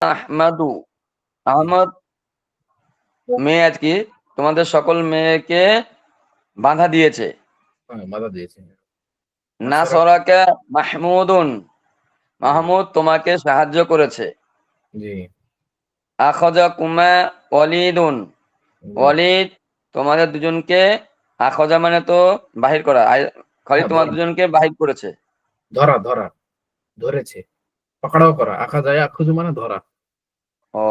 আহমাদু, আহমদ মেয়ে আর কি তোমাদের সকল মেয়েকে বাধা দিয়েছে। হ্যাঁ, বাধা দিয়েছে। নাসরাকা মাহমুদুন, জি মাহমুদ তোমাকে সাহায্য করেছে। জি আখজাকুমা ওয়ালিদুন, জি। ওয়ালিদ তোমাদের দুজনকে, আখজা মানে তো বাহির করা, খালিদ হ্যাঁ, তোমাদের দুজনকে বাহির করেছে। ধরা ধরা, ধরেছে, পাকড়াও করা। আখা যায় আখুজু মানে ধরা, ও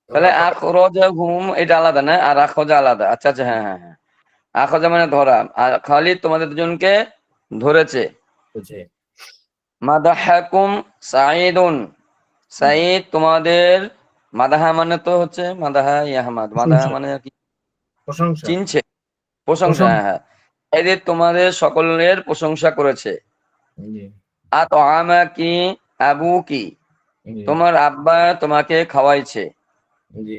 ধরা তাহলে পাকড়া। আখরাজাহুম এটা আলাদা না, আর আখজা আলাদা। আচ্ছা আচ্ছা, হ্যাঁ হ্যাঁ হ্যাঁ। আখজা মানে ধরা, আর খালিদ তোমাদের দুজনকে ধরেছে। বুঝছে। মাদাহাকুম সাঈদুন, হুম, সাঈদ তোমাদের, মাদাহা মানে তো হচ্ছে মাদাহা ইয়াহমাদ, মাদাহা প্রশংসা, মানে কি প্রশংসা, চিনছে, প্রশংসা, হ্যাঁ প্রশংসা। হ্যাঁ। এদের তোমাদের সকলের প্রশংসা করেছে। জি আতআমাকি আবুকি, জি তোমার আব্বা তোমাকে খাওয়াইছে। জি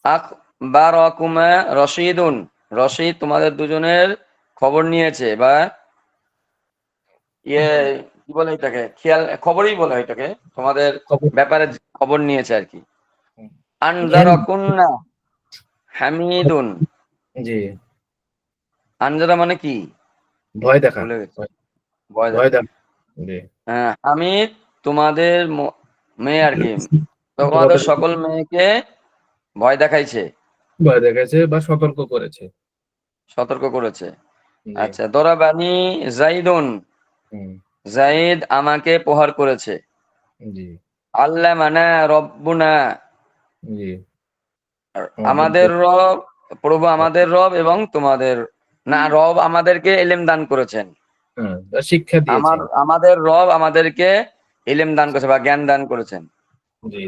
আখবারাকুমা রশিদুন, রশিদ তোমাদের দুজনের খবর নিয়েছে, বা ইয়ে হ্যাঁ, কি বলে এটাকে, খেয়াল খবরই বলে এটাকে, তোমাদের খবর। ব্যাপারে খবর নিয়েছে আর কি। হুম, এর আনজারাকুন্না হামিদুন, জি আনজারা মানে কি ভয় দেখা, ভুলে গেছি, ভয়, ভয় ভয় দেখা। দেখা। জি হ্যাঁ, হামিদ তোমাদের মেয়ে আর কি, তোমাদের তোমাদের সকল মেয়েকে ভয় দেখাইছে, ভয় দেখাচ্ছে বা সতর্ক করেছে। সতর্ক করেছে। জি আচ্ছা, দরাবানি জাইদুন, হুম জাইদ আমাকে প্রহার করেছে। জি আল্লামানা রব্বুনা, জি আমাদের আমাদের রব, প্রভু আমাদের রব এবং তোমাদের, না রব আমাদেরকে ইলম দান করেছেন। হ্যাঁ, তা শিক্ষা দিয়েছেন। আমাদের রব আমাদেরকে ইলম দান করেছে বা জ্ঞান দান করেছেন। জি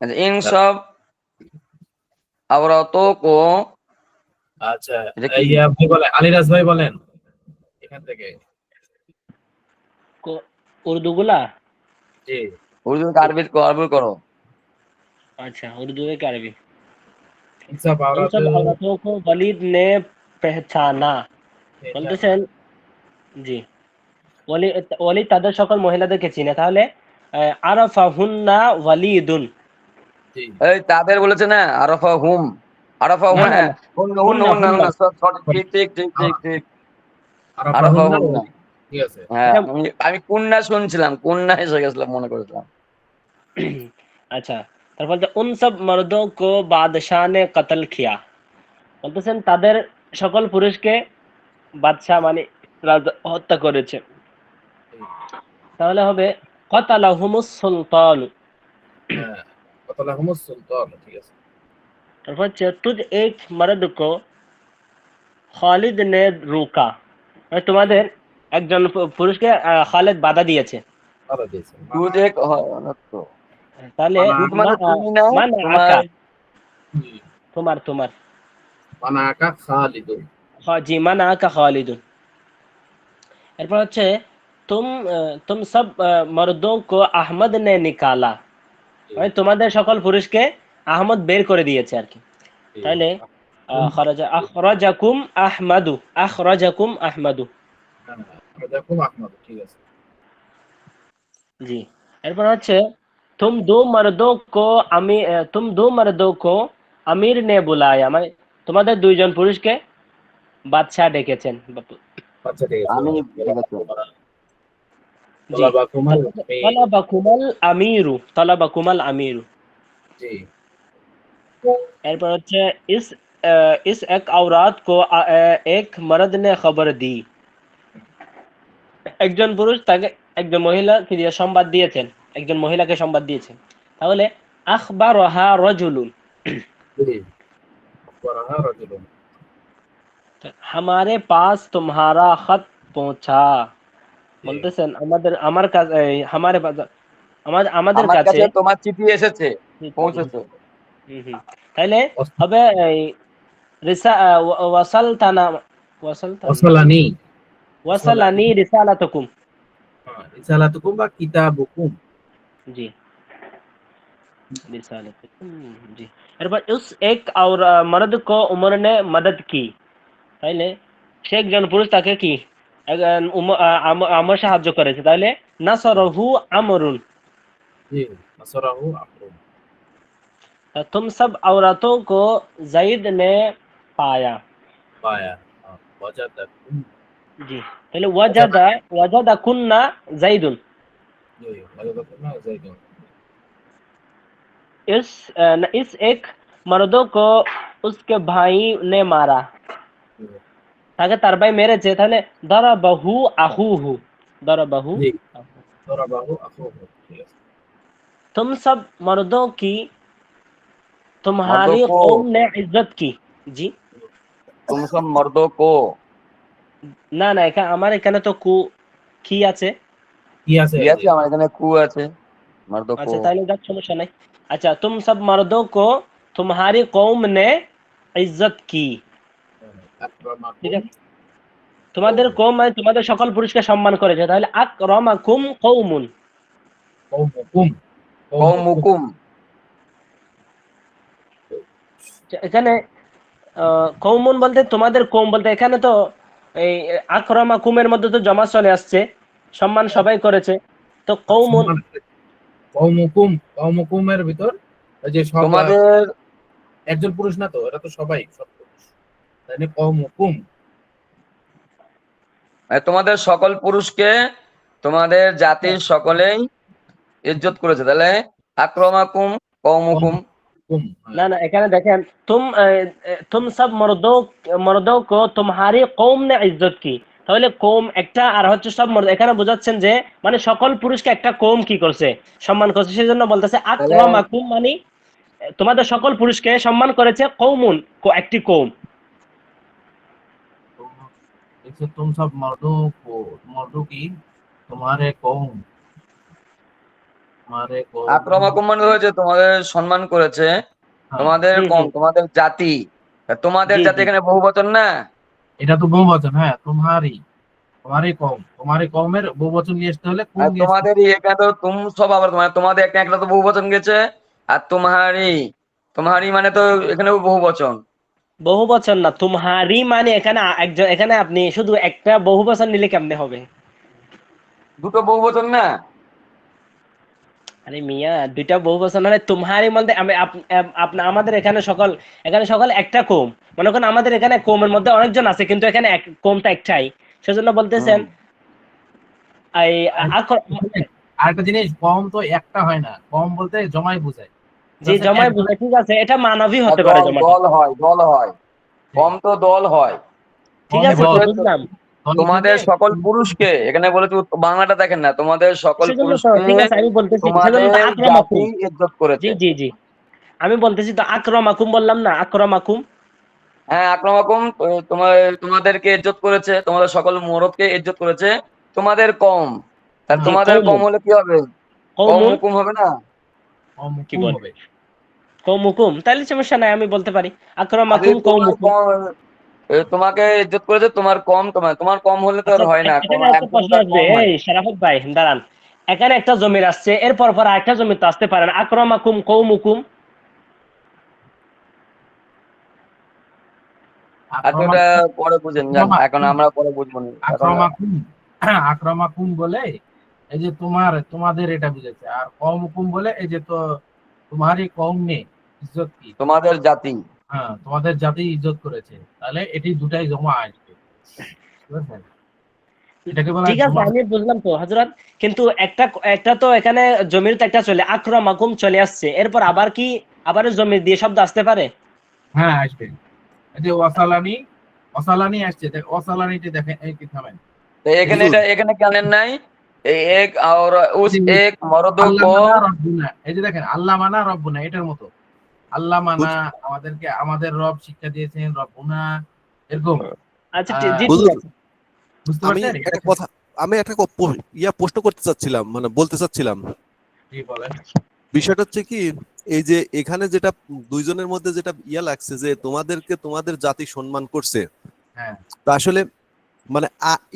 আচ্ছা, ইন সব আওরাতকো, আচ্ছা, এটা কি? ইয়া ভাই বলেন, আলিরাজ ভাই বলেন এখান থেকে। উর্দু গুলা। জি উর্দু আরবি, আরবি করো। अच्छा उर्दू है क्या अरबी। ইনসাফ उन আওরাত सब औरतों को वलीद ने पहचाना এটা না। বলতেছেন। জি, ওলি ওলি তাদের সকল মহিলাদেরকে চিনে, তাহলে আরাফাহুন্না ওয়ালিদুন। জি এই তাদের বলেছে না, আরাফা হুম, আরাফা না হুম, না হ্যাঁ না, হুন হুন হুন্না হুন না হুন হুন্না। না, সঠিক, ঠিক ঠিক ঠিক ঠিক ঠিক, আরাফা আরাফাহুন্না হুন না। ওয়ালি। ঠিক আছে। হ্যাঁ, এটা আমি কন্যা শুনছিলাম, কন্যা এসে গেছিলাম মনে করেছিলাম। আচ্ছা, তারপর যে উন সব মর্দों को बादशाह ने कत्ल किया বলতেছেন তাদের সকল পুরুষকে বাদশাহ মানে রাজা হত্যা করেছে। জি, তাহলে হবে কতালাহুমুস সুলতান। হ্যাঁ, কতলাহুমুস সুলতান। ঠিক আছে। তারপর হচ্ছে তুজ এক মর্দ কো খালিদ নে রুকা, মানে জি, তোমাদের একজন পুরুষকে খালিদ বাধা দিয়েছে। বাধা দিয়েছে। দুধ মানা, এক তো, তাহলে মানা, দুধ মানে তুমি না, মান তোমার। আকা, জি, তোমার মানা আকা খালিদুন। জি মান আকা খালিদুন। এরপর হচ্ছে তুম তুম সব মর্দों को আহমদ ने निकाला, জি মানে তোমাদের সকল পুরুষকে আহমদ বের করে দিয়েছে আর কি। জি তাহলে হুম, আখরাজাকুম আহমাদু, আখরাজাকুম আহমাদু। হ্যাঁ, রাজাকুম আহমদ। ঠিক আছে। জি, এরপর হচ্ছে তুম দো মর্দों को আমির নে বুলায়া, মানে তোমাদের দুইজন পুরুষকে বাদশাহ ডেকেছেন। আচ্ছা ঠিক আছে। আমি ঠিক আছে। জি, তলাবাকুমাল তারপর আমির। তলাবাকুমাল আমিরু, তলাবাকুমাল আমিরু। জি এরপর হচ্ছে ইস ইস এক औरत को এক मर्द ने खबर दी, একজন পুরুষ তাকে একজন মহিলাকে দিয়ে সংবাদ দিয়েছেন, একজন মহিলাকে সংবাদ দিয়েছেন। তাহলে আখবারহা রাজুলুন, জি ওয়ারাহা রাজুলুন। हमारे पास तुम्हारा खत पहुंचा জি বলতেছেন আমাদের আমার কাছে আমারে আমাদের আমার কাছে। কাছে তোমার চিঠি এসেছে, পৌঁছেছে। হুম হুম। তাহলে ওস- হবে ওয়াসালতানা, ওয়াসালতানা ওসালানি, ওসালানি। ওয়াসালানি রিসালাতুকুম। হ্যাঁ, রিসালাতুকুম বা কিতাবুকুম। জি, रिसालतुकुम। জি, এরপর উস এক और मर्द को उमर ने मदद की, তাইলে সে একজন পুরুষ তাকে কি আমর সাহায্য করেছে। তাহলে नसरहु अमरुन। जी नसरहु अमरुन। तुम सब औरतों को जैद ने पाया। पाया। हाँ, वजदकुम। जी, তাহলে ওয়াজাদা ওয়াজাদা কুন্না জাইদুন। जी वजदकुम ज़ैदुन। इस एक मर्दों को उसके भाई ने मारा। তাকে তার ভাই মেরেছে, তাহলে দরাবাহু আখুহু। দরাবাহু जी আখুহু। ضربه أخوه। ठीक है। तुम सब मर्दों की मर्दों तुम्हारी को, कौम ने इज्जत की। জি, तुम सब मर्दों को। না না, আমার এখানে তো কি আছে। किया से কি है আছে? जी। আমার এখানে কু আছে, मर्दों को। আচ্ছা, তাহলে যাক, সমস্যা নাই। আচ্ছা, तुम सब मर्दों को तुम्हारी कौम ने इज्जत की। ঠিক अक्रमकुम আছে, তোমাদের कौम। কৌম মানে তোমাদের সকল পুরুষকে সম্মান করেছে, তাহলে আকরামাকুম কৌমুন। कौमुकुम कौमुकुम। कौमुकुम। এখানে কৌমুন বলতে তোমাদের কৌম বলতে, এখানে তো এই আকরামাকুমের মধ্যে তো জমা চলে আসছে, সম্মান সবাই করেছে, তো কৌমুন। সম্মান কৌমুকুম কৌমুকুমের ভিতর ওই যে সব তোমাদের, একজন পুরুষ না, তো এরা তো সবাই সব পুরুষ, তাই না? কৌমুকুম। তোমাদের সকল পুরুষকে তোমাদের জাতির সকলেই ইজ্জত করেছে, তাহলে আক্রমাকুম কৌমুকুম। কৌমুকুম। না না, এখানে দেখেন, তুম সব মর্দো কো তুমহারি কৌম নে ইজ্জত কি। তাহলে কৌম একটা, আর হচ্ছে সব মর্দ, এখানে বোঝাচ্ছেন যে মানে সকল পুরুষকে একটা কৌম কি করছে, সম্মান করছে, সেই জন্য বলতেছে তাহলে আকরামাকুম মানে তোমাদের সকল পুরুষকে সম্মান করেছে কৌমুন, একটি কৌম। जैसे तुम सब मर्दों की तुम्हारे कौम तुम्हारे कौम। আক্রমাকুম মানে হয়েছে তোমাদের সম্মান করেছে, हाँ তোমাদের হুম কম, হুম, তোমাদের জাতি। তোমাদের জি জাতি জি এখানে বহু বচন না। এটা তো বহুবচন। হ্যাঁ, तुम्हारी तुम्हारी कौम तुम्हारी কওমের বহুবচন নিয়ে আসতে হলে কুম আর নিয়ে আসতে তোমাদের এখানে তো তুম সব, আবার তোমাদের একটা একটা তো বহু বচন গেছে। আর তোমাহারি, তোমাহারি মানে তো এখানেও বহু বচন। বহু বচন না, তুমহারি মানে এখানে একজন, এখানে আপনি শুধু একটা বহু বচন নিলে কেমনে হবে। দুটো বহু বচন না। আরে মিয়া, দুইটা বহু বচন হলে তুমহারি বলতে আমি আমাদের এখানে সকল একটা কৌম। মনে করেন আমাদের এখানে কৌমের মধ্যে অনেকজন আছে, কিন্তু এখানে কৌমটা একটাই, সেজন্য বলতেছেন হুম। এই আরেকটা জিনিস, কম তো একটা হয় না, কম বলতে জমাই বোঝায়। যে জাস্ট জমায় একজন। বোঝায়, ঠিক আছে, এটা মানবী আর হতে পারে দল, জমাটা। দল হয়, দল হয়। কম তো দল হয়। ঠিক কম আছে, বলছে তো দল বুঝলাম। দলে তোমাদের থেকে সকল পুরুষকে, এখানে বলেছে বাংলাটা দেখেন না, তোমাদের সকল সেজন্য তো পুরুষকে ঠিক আছে, আমি বলতেছি সেজন্য তো তোমাদের জাতি আক্রমাকুম। ইজ্জত জি করেছে। জি জি, আমি বলতেছি তো আক্রমাকুম বললাম না, আক্রমাকুম। হ্যাঁ, আক্রমাকুম তোমাদেরকে ইজ্জত করেছে, তোমাদের সকল মরদকে ইজ্জত করেছে। তোমাদের কম, তাহলে জি, তোমাদের কম কৌমুন। হলে কি হবে? কম কৌমুন হুকুম হবে না? কি কমুকুম বল, হবে। কৌমুকুম, তাহলে সমস্যা নাই, আমি বলতে পারি আর যদি আক্রমাকুম তোমার কৌমুকুম। কম, তোমাকে ইজ্জত করেছে, তোমার কম, তোমার কম হলে তো আর আচ্ছা, হয় না, এখানে একটা একজন প্রশ্ন তার আসবে, কম হয়। এই শারাফত ভাই দাঁড়ান, এখানে একটা জমির আসছে, এরপর পর আরেকটা জমি তো আসতে পারে না, আক্রমাকুম কৌমুকুম। আচ্ছা, ওটা আক্রমণ পরে বুঝেন, যান, এখন আমরা পরে বুঝবো না এখন। আক্রমাকুম আক্রমাকুম বলে এই যে তোমাদের এটা বুঝেছে, আর কওমুকুম বলে এই যে তো তোমারই কওম নে ইজ্জত কি। তোমাদের জাতি। হ্যাঁ, তোমাদের জাতি ইজ্জত করেছে, তাহলে এটি দুটাই জমা আসবে। ঠিক আছে? এটাকে বলা হয় ঠিক আছে, জমা। আমি বুঝলাম তো হযরত, কিন্তু একটা একটা তো এখানে জমির তো একটা চলে, আক্রমাকুম চলে আসছে, এরপর আবার কি আবার জমির দিয়ে শব্দ আসতে পারে? হ্যাঁ, আসবে। এই যে ওয়াসালানি ওয়াসালানি আসছে, ওয়াসালানিতে দেখেন এই কি থামেন। তো এই যে এখানে জানেন নাই, এক और उस एक मर्दों আল্লাহ को। মানা রব্বুনা, এই যে দেখেন আল্লাহ মানা রব্বুনা, এটার মতো আল্লাহ মানা, হুজুর আমাদেরকে আমাদের রব শিক্ষা দিয়েছেন রব্বুনা, এরকম। আচ্ছা, জি আহ, ঠিক হুজুর আছে। বুঝতে আমি পারছেন? একটা কথা, আমি একটা প্রশ্ন করতে চাচ্ছিলাম, মানে বলতে চাচ্ছিলাম। জি বলেন। বিষয়টা হচ্ছে কি, এই যে এখানে যেটা দুইজনের মধ্যে যেটা লাগছে যে তোমাদেরকে তোমাদের জাতি সম্মান করছে, হ্যাঁ তা আসলে মানে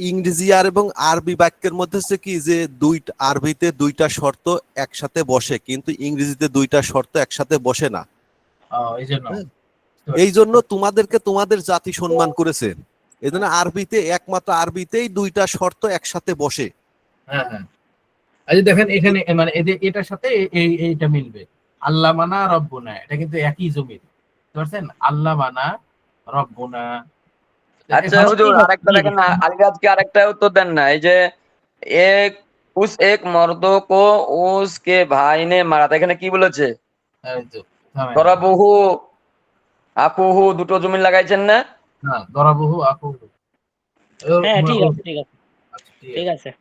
ইংরেজি আর এবং আরবি বাক্যের মধ্যে হচ্ছে কি যে আরবিতে দুইটা শর্ত একসাথে বসে, কিন্তু ইংরেজিতে দুইটা শর্ত একসাথে বসে না। এই জন্য হ্যাঁ, বুঝতে পারছি। এই জন্য তোমাদেরকে তোমাদের জাতি সম্মান করেছে, এই জন্য আরবিতে একমাত্র আরবিতেই দুইটা শর্ত একসাথে বসে। হ্যাঁ হ্যাঁ আচ্ছা দেখেন এখানে মানে এটার সাথে এইটা মিলবে, আল্লাহ মানা রব্বুনা, এটা কিন্তু একই জমির, বুঝতে পারছেন? আল্লাহ মানা রব্বুনা। আচ্ছা এখন হুজুর, আরেকটা দেখেন না, আলিরাজ কি আরেকটা উত্তর দেন না, এই যে এক এক মর্দ কো উসকে ভাই নে মারা, তা এখানে কি বলেছে? এই তো, থামেন। দরাবহু আকুহু, দুটো জমিন লাগাইছেন না? না, দরাবহু আকুহু। হ্যাঁ ঠিক আছে, ঠিক আছে, আচ্ছা ঠিক ঠিক আছে, আছে।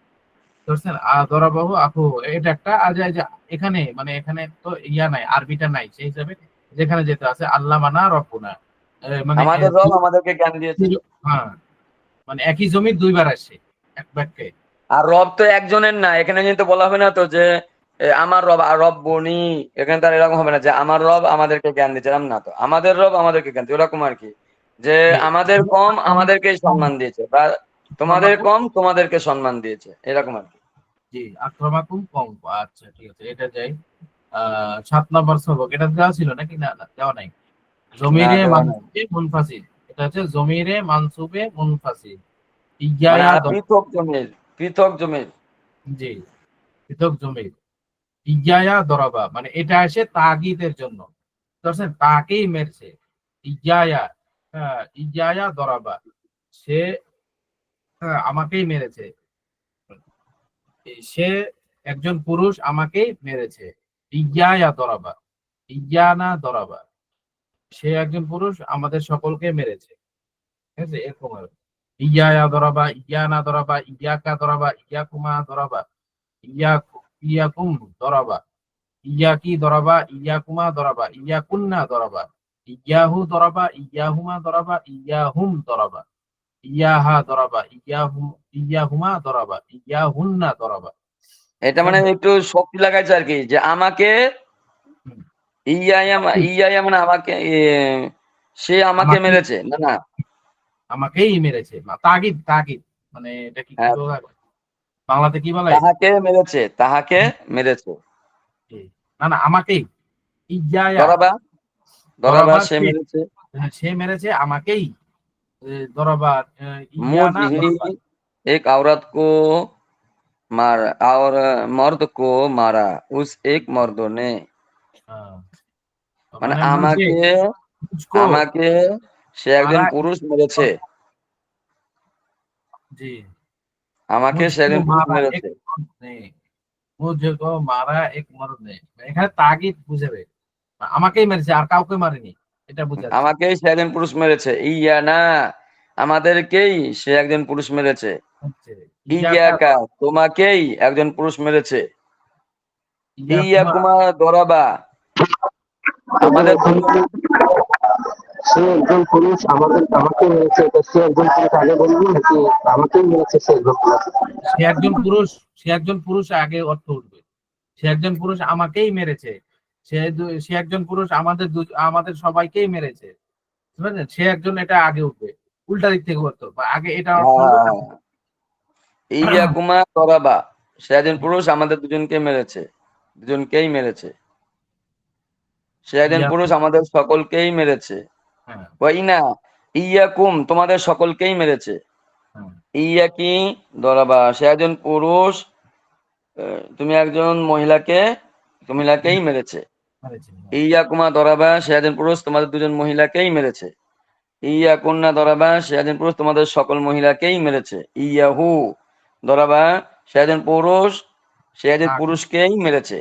বুঝছেন? দরাবহু আকুহু এটা একটা। আর এই যে এখানে মানে এখানে তো ইয়া নাই, আরবিটা নাই, সেই হিসাবে যেখানে যেতে আছে আল্লাহ মানা রব্বুনা, মানে আমাদের রব আমাদেরকে জ্ঞান দিয়েছে। হ্যাঁ, মানে একই জমির দুইবার আসে এক বাক্যে। আর রব তো একজনের না, এখানে কিন্তু বলা হবে না তো যে আমার রব আর রব বনি, এখানে তার এরকম হবে না যে আমার রব আমাদেরকে জ্ঞান দিচ্ছে, এরকম না তো, আমাদের রব আমাদেরকে জ্ঞান দিচ্ছে, ওরকম আর কি, যে আমাদের কম আমাদেরকে সম্মান দিয়েছে, বা তোমাদের কম তোমাদেরকে সম্মান দিয়েছে, এরকম আর কি। জি, আক্রমাকুম কম। আচ্ছা ঠিক আছে, এটা যাই। 7 নম্বর সবক, এটা দেওয়া ছিল নাকি? না না, দেওয়া নাই। না, জমিরে দেওয়া নাই। মানসুবে মুনফাসিল, এটা হচ্ছে জমিরে মানসুবে মুনফাসিল। মানে ইয়া পৃথক জমির, পৃথক জমির। জি, পৃথক জমির। ইয়া দরাবা মানে এটা আসে তাগিদের জন্য, বুঝছেন? তাকেই মেরেছে। ইয়া, ইয়া দরাবা, সে আমাকেই মেরেছে। সে একজন পুরুষ আমাকেই মেরেছে। ইয়া দরাবা, ইয়া না দরাবা, সে একজন পুরুষ আমাদের সকলকে মেরেছে। ঠিক আছে, এরকম হবে। ইয়া দরাবা, ইয়া না দরাবা, ইয়াকা দরাবা, ইয়াকুমা দরাবা, ইয়াকুম দরাবা, ইয়াকি দরাবা, ইয়াকুমা দরাবা, ইয়াকুন্না দরাবা, ইয়াহু দরাবা, ইয়াহুমা দরাবা, ইয়াহুম দরাবা, ইয়াহা দরাবা, ইয়াহুমা দরাবা, ইয়াহুন্না দরাবা। এটা ঠিক মানে আছে? একটু শক্তি লাগাইছে আর কি, যে আমাকে হুম। ইয়া মানে আমাকে, সে আমাকে আমাকে, মেরেছে, না না। আমাকেই মেরেছে, তাগিদ তাগিদ, মানে এটা কি কি হ্যাঁ, বলা হয়? বাংলাতে কি বলে? তাহাকে মেরেছে, তাহাকে মেরেছে। না না, আমাকেই। ইয়া দরাবা, দরাবা দরাবা সে সে, মেরেছে। হ্যাঁ, সে মেরেছে আমাকেই। দরাবা ইয়া না मुझे দরাবা। एक औरत को मारा और मर्द को मारा उस एक मर्दों ने, হ্যাঁ, মানে মানে মুঝে, আমাকে, মুঝকো আমাকে সে একজন মারা, পুরুষ মেরেছে, জি, আমাকে সে মুঝকো একজন পুরুষ মারা এক মেরেছে। মর্দ নে, মুঝকো মারা এক মর্দ নে, এখানে তাগিদ বুঝাবে, আমাকেই মেরেছে আর কাউকে মারেনি, এটা বুঝাচ্ছে। আমাকেই সে একজন পুরুষ মেরেছে, ইয়া না, আমাদেরকেই সে একজন পুরুষ মেরেছে। হচ্ছে ইয়াকা, ইয়াকা, তোমাকেই একজন পুরুষ মেরেছে। ইয়াকুমা। ইয়াকুমা দরাবা, আমাদের দুজন। সে একজন পুরুষ আমাকে মেরেছে, এটা সে একজন পুরুষ আগে বলবো নাকি আমাকেই মেরেছে সে একজন পুরুষ? সে একজন পুরুষ, সে একজন পুরুষ আগে অর্থ উঠবে। সে একজন পুরুষ আমাকেই মেরেছে, সে একজন পুরুষ আমাদের সবাইকেই মেরেছে, বুঝতে পারছেন? সে একজন, এটা আগে উঠবে, উল্টা দিক থেকে অর্থ, বা আগে এটা অর্থ হবে হ্যাঁ, তারপর। ইয়াকুমা দরাবা, সে একজন পুরুষ আমাদের দুজনকে মেরেছে, দুজনকেই মেরেছে। সে একজন পুরুষ ইয়াকুম, আমাদের সকলকেই মেরেছে। হ্যাঁ ওয়াইনা, ইয়াকুম, তোমাদের সকলকেই মেরেছে। হ্যাঁ, ইয়াকি দরাবা, সে একজন পুরুষ, তুমি একজন মহিলাকেই মেরেছে। মেরেছে, ইয়াকুমা দরাবা, সে একজন পুরুষ তোমাদের দুজন মহিলাকেই মেরেছে। ইয়াকুন্না দরাবা, সে একজন পুরুষ তোমাদের সকল মহিলাকেই মেরেছে। ইয়াহু দরাবা, সে একজন পুরুষ, সে একজন হ্যাঁ, পুরুষকেই মেরেছে।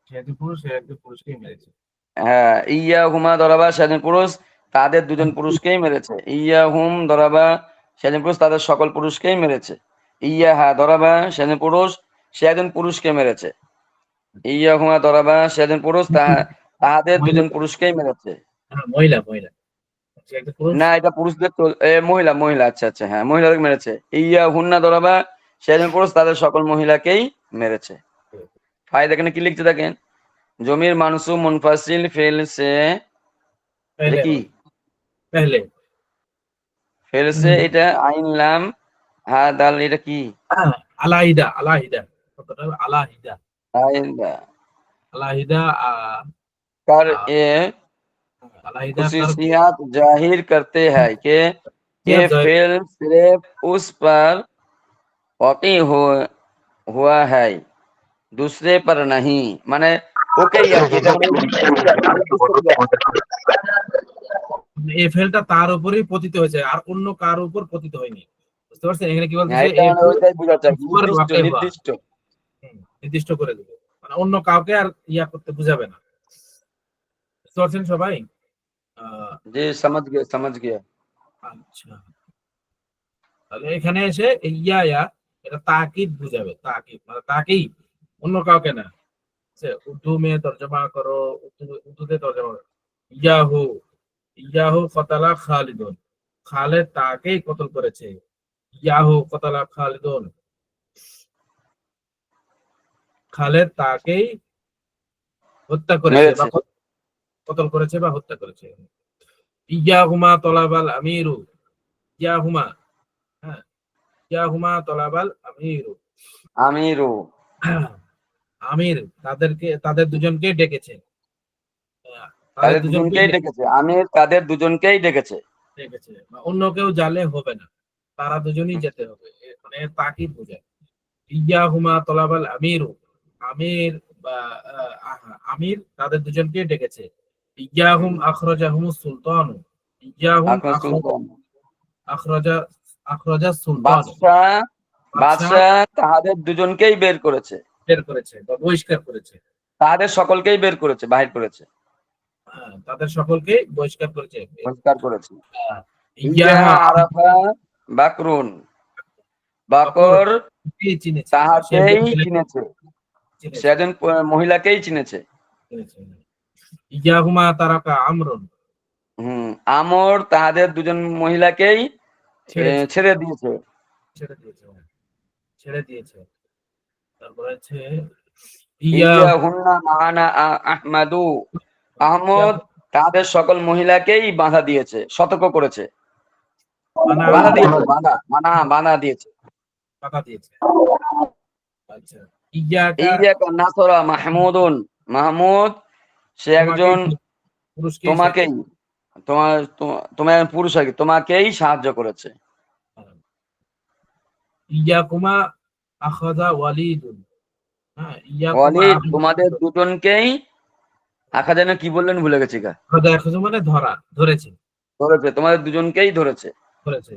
সে একজন পুরুষ, সে একজন পুরুষকেই মেরেছে। হ্যাঁ, ইয়া হুমা দরাবা, সে একজন পুরুষ, তাদের দুজন পুরুষকেই মেরেছে। ইয়া হুম দরাবা, সে একজন পুরুষ, তাদের সকল পুরুষকেই মেরেছে। ইয়া হা দরাবা, সে একজন পুরুষ, সে একজন পুরুষকে মেরেছে। ইয়া হুমা দরাবা, সে একজন পুরুষ, তাহাদের মহিলা, দুজন পুরুষকেই মেরেছে। হ্যাঁ, মহিলা মহিলা, সে একজন পুরুষ। না, এটা পুরুষদের তো, মহিলা, মহিলা, আচ্ছা আচ্ছা, হ্যাঁ, মহিলাদের মেরেছে। ইয়া হুন্না দরাবা, সে একজন পুরুষ, তাদের সকল মহিলাকেই মেরেছে। ফায়দা এখানে কি লিখতে দেখেন, জমির মানসুব মুনফাসিল ফেল সে, এটা পেহলে কি পেহলে, ফেল সে, এটা আইন লাম হা দাল, এটা কি আলাহিদা আলাহিদা, কতটা আলাহিদা, আইন আলাহিদা, कर ए আলাহিদা করকে, खुसूसियात जाहिर करते हैं कि क्या ये जाहिर, फेल सिर्फ उस पर वाक़ई हो हुआ है दूसरे पर नहीं মানে ওকেই আর কি, এটা মানে নির্দিষ্ট ক্রিয়া। এই ফেলটা তার উপরেই পতিত হয়েছে, আর অন্য কার উপর পতিত হয়নি। বুঝতে পারছেন এখানে কি হ্যাঁ, বলতেছে? এটা মানে ওইটাই বোঝাচ্ছে আর কি, নির্দিষ্ট নির্দিষ্ট। নির্দিষ্ট করে দেবে, মানে অন্য কাউকে আর ইয়া করতে বুঝাবে না। বুঝতে পারছেন সবাই? আহ, জি समझ गया समझ गया। আচ্ছা, তাহলে এখানে এসে এই ইয়া এটা তাকিদ বুঝাবে, তাকিদ মানে তাকেই, অন্য কাউকে না। উর্দু মে তর্জমা করো, উর্দুতে তর্জমা করো। ইয়াহু, ইয়াহু কতালা খালিদুন, খালেদ তাকেই কতল করেছে। ইয়াহু কতালা খালিদুন, খালেদ তাকেই হত্যা করেছে বা মেরেছে। কতল করেছে বা হত্যা করেছে। ইয়াহুমা তলাবাল আমিরু, ইয়াহুমা, হ্যাঁ, ইয়াহুমা তলাবাল আমিরু, আমিরু, আমির তাদের দুজনকে ডেকেছে। তাদের তাদের দুজনকে দুজনকেই ডেকেছে, আমির তাদের দুজনকেই ডেকেছে। ডেকেছে, বা অন্য কেউ জালে হবে না, তারা দুজনই যেতে হবে, মানে তাকিদ বোঝায়। ইয়াহুমা তলাবাল আমিরু, আমির বা আমির তাদের দুজনকে ডেকেছে। ইয়াহুম আখরাজাহুম সুলতান, ইয়াহুম আপনার সুলতান আখরাজা আখরাজা সুলতান, বাদশাহ, বাদশাহ বাদশাহ তাহাদের দুজনকেই বের করেছে, বের করেছে বা বহিষ্কার করেছে। তাহাদের সকলকেই বের করেছে, বাহির করেছে, হ্যাঁ, তাদের সকলকে বহিষ্কার করেছে। বহিষ্কার করেছে। ইয়াহা ইয়া আরাফা বাকরুন, বকর বাকর চিনেছে বা সে তাহাকেই একজন ছেলেকে চিনেছে, সে চিনেছে, একজন মহিলাকেই চিনেছে। চিনেছে। ইয়াহুমা তারাকা আমরুন, আমর তাহাদের দুজন মহিলাকেই ছেড়েছে, ছেড়ে দিয়েছে। ছেড়ে দিয়েছে, ছেড়ে দিয়েছে। তারপরে হচ্ছে ইয়া ইয়া হুন্না মাহানা আহমাদু, আহমদ তাদের সকল মহিলাকেই বাধা দিয়েছে, সতর্ক করেছে, মানা বাধা দিয়েছে, বাধা মানা বাধা দিয়েছে। কথা দিয়েছে। আচ্ছা, ইয়াকা ইয়া নাসরা মাহমুদুন, মাহমুদ সে তোমাকে, একজন পুরুষকে তোমাকেই, তোমার তোমার পুরুষ আর কি, তোমাকেই সাহায্য করেছে। ইয়াকুমা আখাযা ওয়ালিদুন, হ্যাঁ, ইয়াকুমা ওয়ালিদ তোমাদের দুজনকেই, আখা যেন কি বললেন ভুলে গেছি গা, আখাযা আখাযা মানে ধরা, ধরেছে, ধরেছে, তোমাদের দুজনকেই ধরেছে। ধরেছে।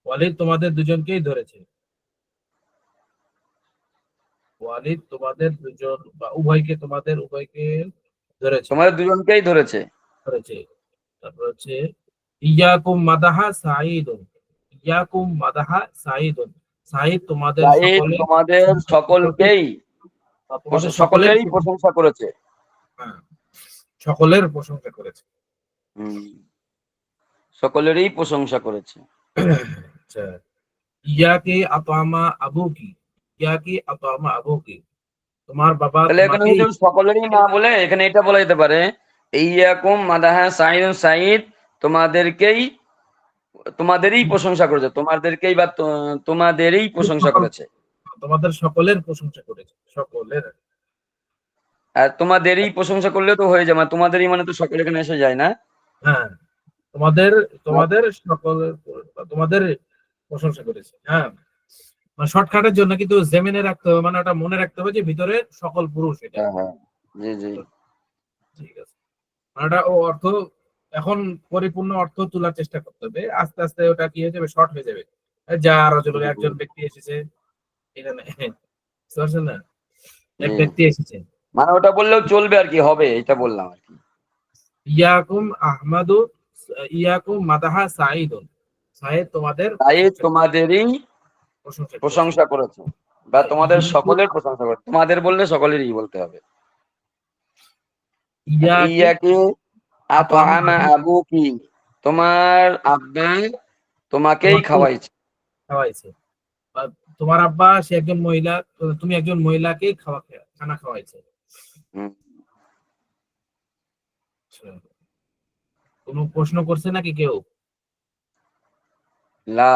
ওয়ালিদ তোমাদের দুজনকেই ধরেছে, ওয়ালিদ তোমাদের দুজন বা উভয়কে, তোমাদের উভয়কে ধরেছে, তোমাদের দুজনকেই ধরেছে। ধরেছে। তারপর হচ্ছে ইয়াকুম মাদাহা সাঈদুন, ইয়াকুম মাদাহা সাঈদুন, সাঈদ তোমাদের সাঈদ সকলে, তোমাদের সকলকেই, তোমাদের সকলের, সকলেরই প্রশংসা করেছে। হ্যাঁ, সকলের প্রশংসা করেছে। হুম, সকলেরই প্রশংসা করেছে। আচ্ছা, ইয়াকে আতামা আবু কি, ইয়াকে আতামা আবু কি, তোমার বাবা তাহলে এখানে তোমাকেই, যদি সকলেরই না বলে এখানে এটা বলা যেতে পারে, ইয়াকুম মাদাহা সাঈদ, সাঈদ তোমাদেরকেই, তোমাদেরই প্রশংসা করেছে, তোমাদেরকেই বা তোমাদেরই প্রশংসা করেছে। তোমাদের সকলের প্রশংসা করেছে, সকলের। আর তোমাদেরই প্রশংসা করলে তো হয়ে যায়, মানে তোমাদেরই মানে তো সকল এখানে এসে যায় না। হ্যাঁ, তোমাদের, তোমাদের সকলের, তোমাদের প্রশংসা করেছে, হ্যাঁ। মানে শর্টকাটের জন্য কিন্তু জেমিনে রাখতে হবে, মানে ওটা মনে রাখতে হবে যে ভিতরে সকল পুরুষ, এটা হ্যাঁ হ্যাঁ, জি জি। ঠিক আছে। মানে ওটা ও অর্থ এখন পরিপূর্ণ অর্থ তোলার চেষ্টা করতে হবে, আস্তে আস্তে ওটা কি হয়ে যাবে, শর্ট হয়ে যাবে। যা রজল, একজন ব্যক্তি এসেছে এখানে, বুঝতে পারছেন না, এক জি, ব্যক্তি এসেছে। মানে ওটা বললেও চলবে আর কি, হবে এটা বললাম আর কি। ইয়াকুম আহমাদু, ইয়াকুম মাদাহা সাঈদুন, সাঈদ তোমাদের সাঈদ তোমাদেরই প্রশংসা করেছে। প্রশংসা করেছে, বা তোমাদের সকলের প্রশংসা করেছে, তোমাদের বললে সকলেরই বলতে হবে। আচ্ছা, ইয়াকে ইয়াকে আতামা আতআমা আবু আবুকি, তোমার আব্বা তোমাকেই তোমাকে খাওয়াইছে। খাওয়াইছে, বা তোমার আব্বা সে একজন মহিলা, তুমি একজন মহিলাকে খানা খাওয়াইছে। হুম, আচ্ছা, কোনো প্রশ্ন করছে নাকি কেউ? লা,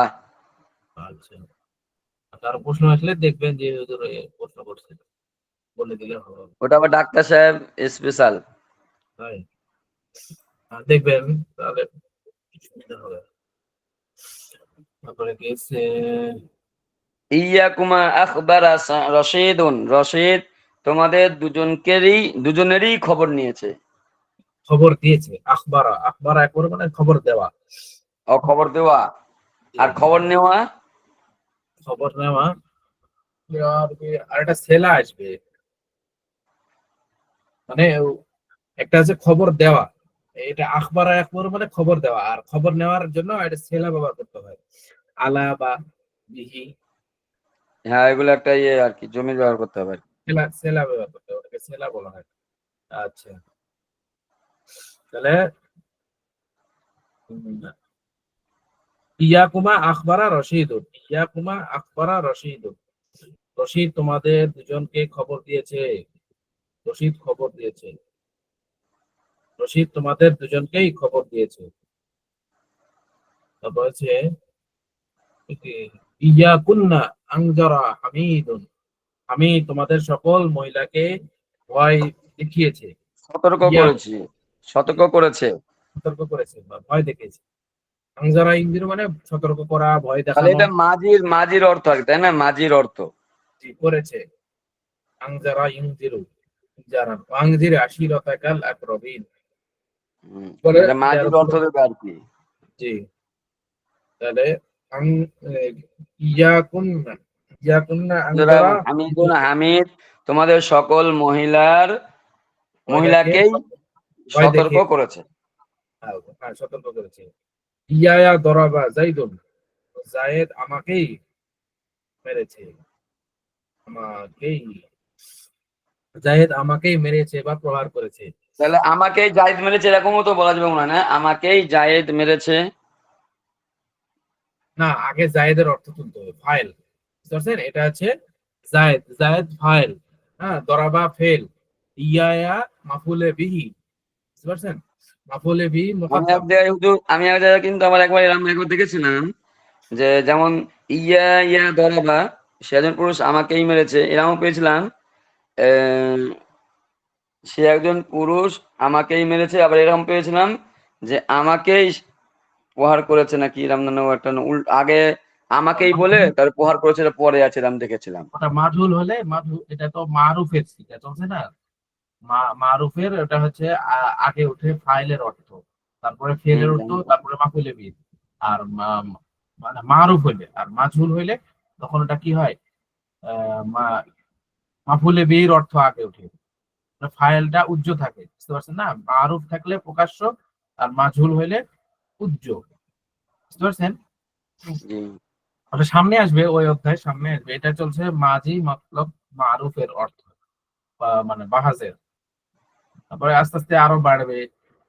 আচ্ছা, কারো প্রশ্ন আসলে দেখবেন যে হুজুর প্রশ্ন করছে, বলে দিলে হবে। ওটা আবার ডাক্তার সাহেব স্পেশাল। তাই দেখবেন, তাহলে সুবিধা হবে। তারপরে গেছে ইয়াকুমা আখবারা রশিদুন, রশিদ তোমাদের দুজনেরই খবর নিয়েছে। খবর দিয়েছে। আখবারা, আখবারা একবারে মানে খবর দেওয়া। ও খবর দেওয়া। আর খবর নেওয়া, খবর নেওয়া, আর একটা সেলা আসবে, মানে একটা আছে খবর দেওয়া, এটা আখবারা একবার মানে খবর দেওয়া, আর খবর নেওয়ার জন্য এটা সেলা ব্যবহার করতে হয়, আলা বা বিহি। হ্যাঁ এগুলো একটা ইয়ে আর কি, জমির ব্যবহার করতে হবে আর কি। সেলা, সেলা ব্যবহার করতে হয়, ওটাকে সেলা বলা হয়। আচ্ছা, তাহলে উম, ইয়াকুমা আখবারা রশিদুন, ইয়াকুমা আখবারা রশিদুন, রশিদ তোমাদের দুজনকে খবর দিয়েছে, রশিদ খবর দিয়েছে, রশিদ তোমাদের দুজনকেই খবর দিয়েছে। তারপর হচ্ছে ইয়াকুন্না আনজারা হামিদুন, আমি তোমাদের সকল মহিলাকে ভয় দেখিয়েছে। সতর্ক ইয়া, করেছি, সতর্ক করেছে। সতর্ক করেছে বা ভয় দেখিয়েছে। আনজারা ইনজির মানে সতর্ক করা, ভয় তাহলে দেখানো। এটা মাজির মাজির অর্থ আর কি, তাই না? মাজির অর্থ। জি, করেছে। আনজারা ইনজিরু ইনজারান আনজির আশিরাতাকাল আকরাবিন, হুম, বলে এটা যার মাজির উপর। অর্থ দেবে আর কি। জি, তাহলে আন ইয়াকুন্না, ইয়াকুন্না আনজারা হামিদুন, হামিদ তোমাদের সকল মহিলাকে মহিলাকেই ভয় সতর্ক দেখিয়ে, করেছে। হ্যাঁ, সতর্ক করেছে। ইয়া দরাবা জাইদুন, জায়েদ আমাকেই মেরেছে, আমাকেই, জায়েদ আমাকেই মেরেছে বা প্রহার করেছে। তাহলে আমাকেই জায়েদ মেরেছে এরকমও তো বলা যাবে মনে হয়, না আমাকেই জায়েদ মেরেছে। না, আগে জায়েদের অর্থ তুলতে হবে, ফাইল, বুঝতে পারছেন? এটা আছে জায়েদ, জায়েদ ফাইল, হ্যাঁ, দরাবা ফেল, ইয়া মাফুলে বিহি, বুঝতে পারছেন? মাফুলে বিহি মুকদ্দাম। আমি এক জায়গায় কিন্তু আমার একবার এরকম একবার দেখেছিলাম যে যেমন ইয়া ইয়া দরাবা, সে একজন পুরুষ আমাকেই মেরেছে, এরকম পেয়েছিলাম। আহ, সে একজন পুরুষ আমাকেই মেরেছে, আবার এরকম পেয়েছিলাম যে আমাকেই প্রহার করেছে, নাকি এরকম যেন একটা আগে আমাকেই বলে তার প্রহার করেছে, এটা পরে আছে এরকম দেখেছিলাম। ওটা মাঝুল হলে, এটা তো মারুফের সিগা চলছে না, মারুফের ওটা হচ্ছে আগে উঠে ফাইলের অর্থ, তারপরে ফেলের অর্থ, হম। তারপরে মাফুলে বিহি। আর মানে মারুফ হইলে আর মাজহুল হইলে তখন ওটা কি হয়, মাফুলে বিহির অর্থ আগে ওঠে, মানে ফাইলটা উজ্জ্ব থাকে, বুঝতে পারছেন না? মারুফ থাকলে প্রকাশ্য, আর মাজহুল হইলে উজ্জ্ব, বুঝতে পারছেন? জি। ওটা সামনে আসবে, ওই অধ্যায় সামনে আসবে। এটা চলছে মাজি মতলব মারুফের অর্থ, বা মানে বাহাজের। তারপরে আস্তে আস্তে আরো বাড়বে,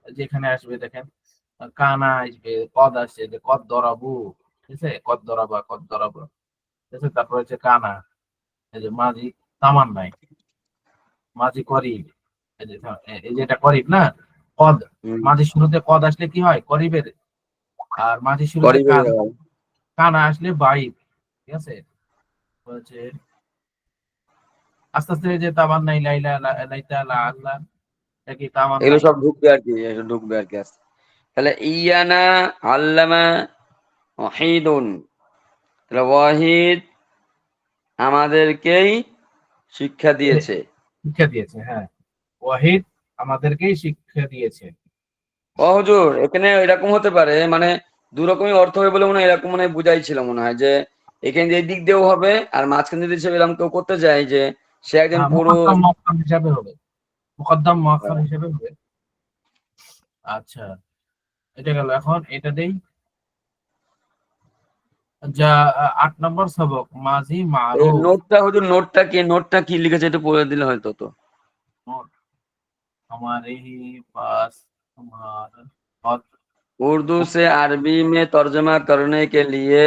যেখানে আসবে দেখেন, কানা আসবে, কদ আসছে, যে কদ দরাবু, ঠিক আছে, কদ দরাবা, কদ দরাবু, ঠিক আছে। তারপরে হচ্ছে কানা, এই যে মাঝি তামান নাই, মাঝি করিব, এই যে এটা করিব না, কদ, হম। মাঝি শুরুতে কদ আসলে কি হয়, করিবের। আর মাঝি শুরুতে করিবে। কানা আসলে বাইব, ঠিক আছে। হচ্ছে আস্তে আস্তে যে তামান নাই, লাইলা লাইতা লা আল্লাহ, এটা কি তামান এগুলো নাই। সব ঢুকবে আর কি, এসব ঢুকবে আর কি আস্তে। তাহলে ইয়ানা আল্লামা ওয়াহিদুন, তাহলে ওয়াহিদ আমাদেরকেই শিক্ষা দিয়েছে। শিক্ষা দিয়েছে, হ্যাঁ, ওয়াহিদ আমাদেরকেই শিক্ষা দিয়েছে। ও হুজুর, এখানে এরকম হতে পারে, মানে দু রকমই অর্থ হবে বলে মনে হয়, এরকম মনে হয় বুঝাইছিল মনে হয় যে এখানে যে দিক দিয়েও হবে, আর মাঝখানে যদি সে এরকম কেউ করতে যায় যে সে একজন পুরুষ। মুকদ্দম মুআক্খার হিসাবে হবে, মুকদ্দম মুআক্খার হিসাবে হবে। আচ্ছা, এটা গেল। এখন এটা দেই, যা 8 নম্বর সবক, মাজি মারুফ। নোটটা হুজুর, নোটটা কি লিখেছে একটু পড়ে দিলে হয়তো তো। নোট, हमारे पास हमारा और उर्दू से अरबी में तर्जमा करने के लिए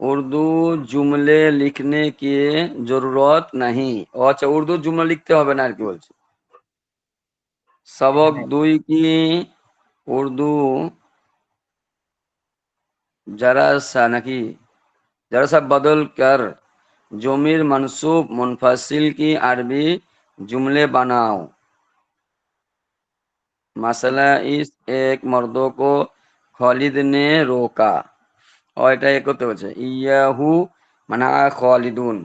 उर्दू जुमले लिखने की जरूरत नहीं। अच्छा, উর্দু জুমলা লিখতে হবে না আর কি বলছে। सबक এখানে 2 की उर्दू जरा सा नाकि जरा सा बदल कर जमीर मंसूब मुनफसिल की अरबी जुमले बनाओ। मसला इस एक मर्दों को खालिद ने रोका। और এটা এ করতে বলছে, ইয়াহু মানা খালিদুন।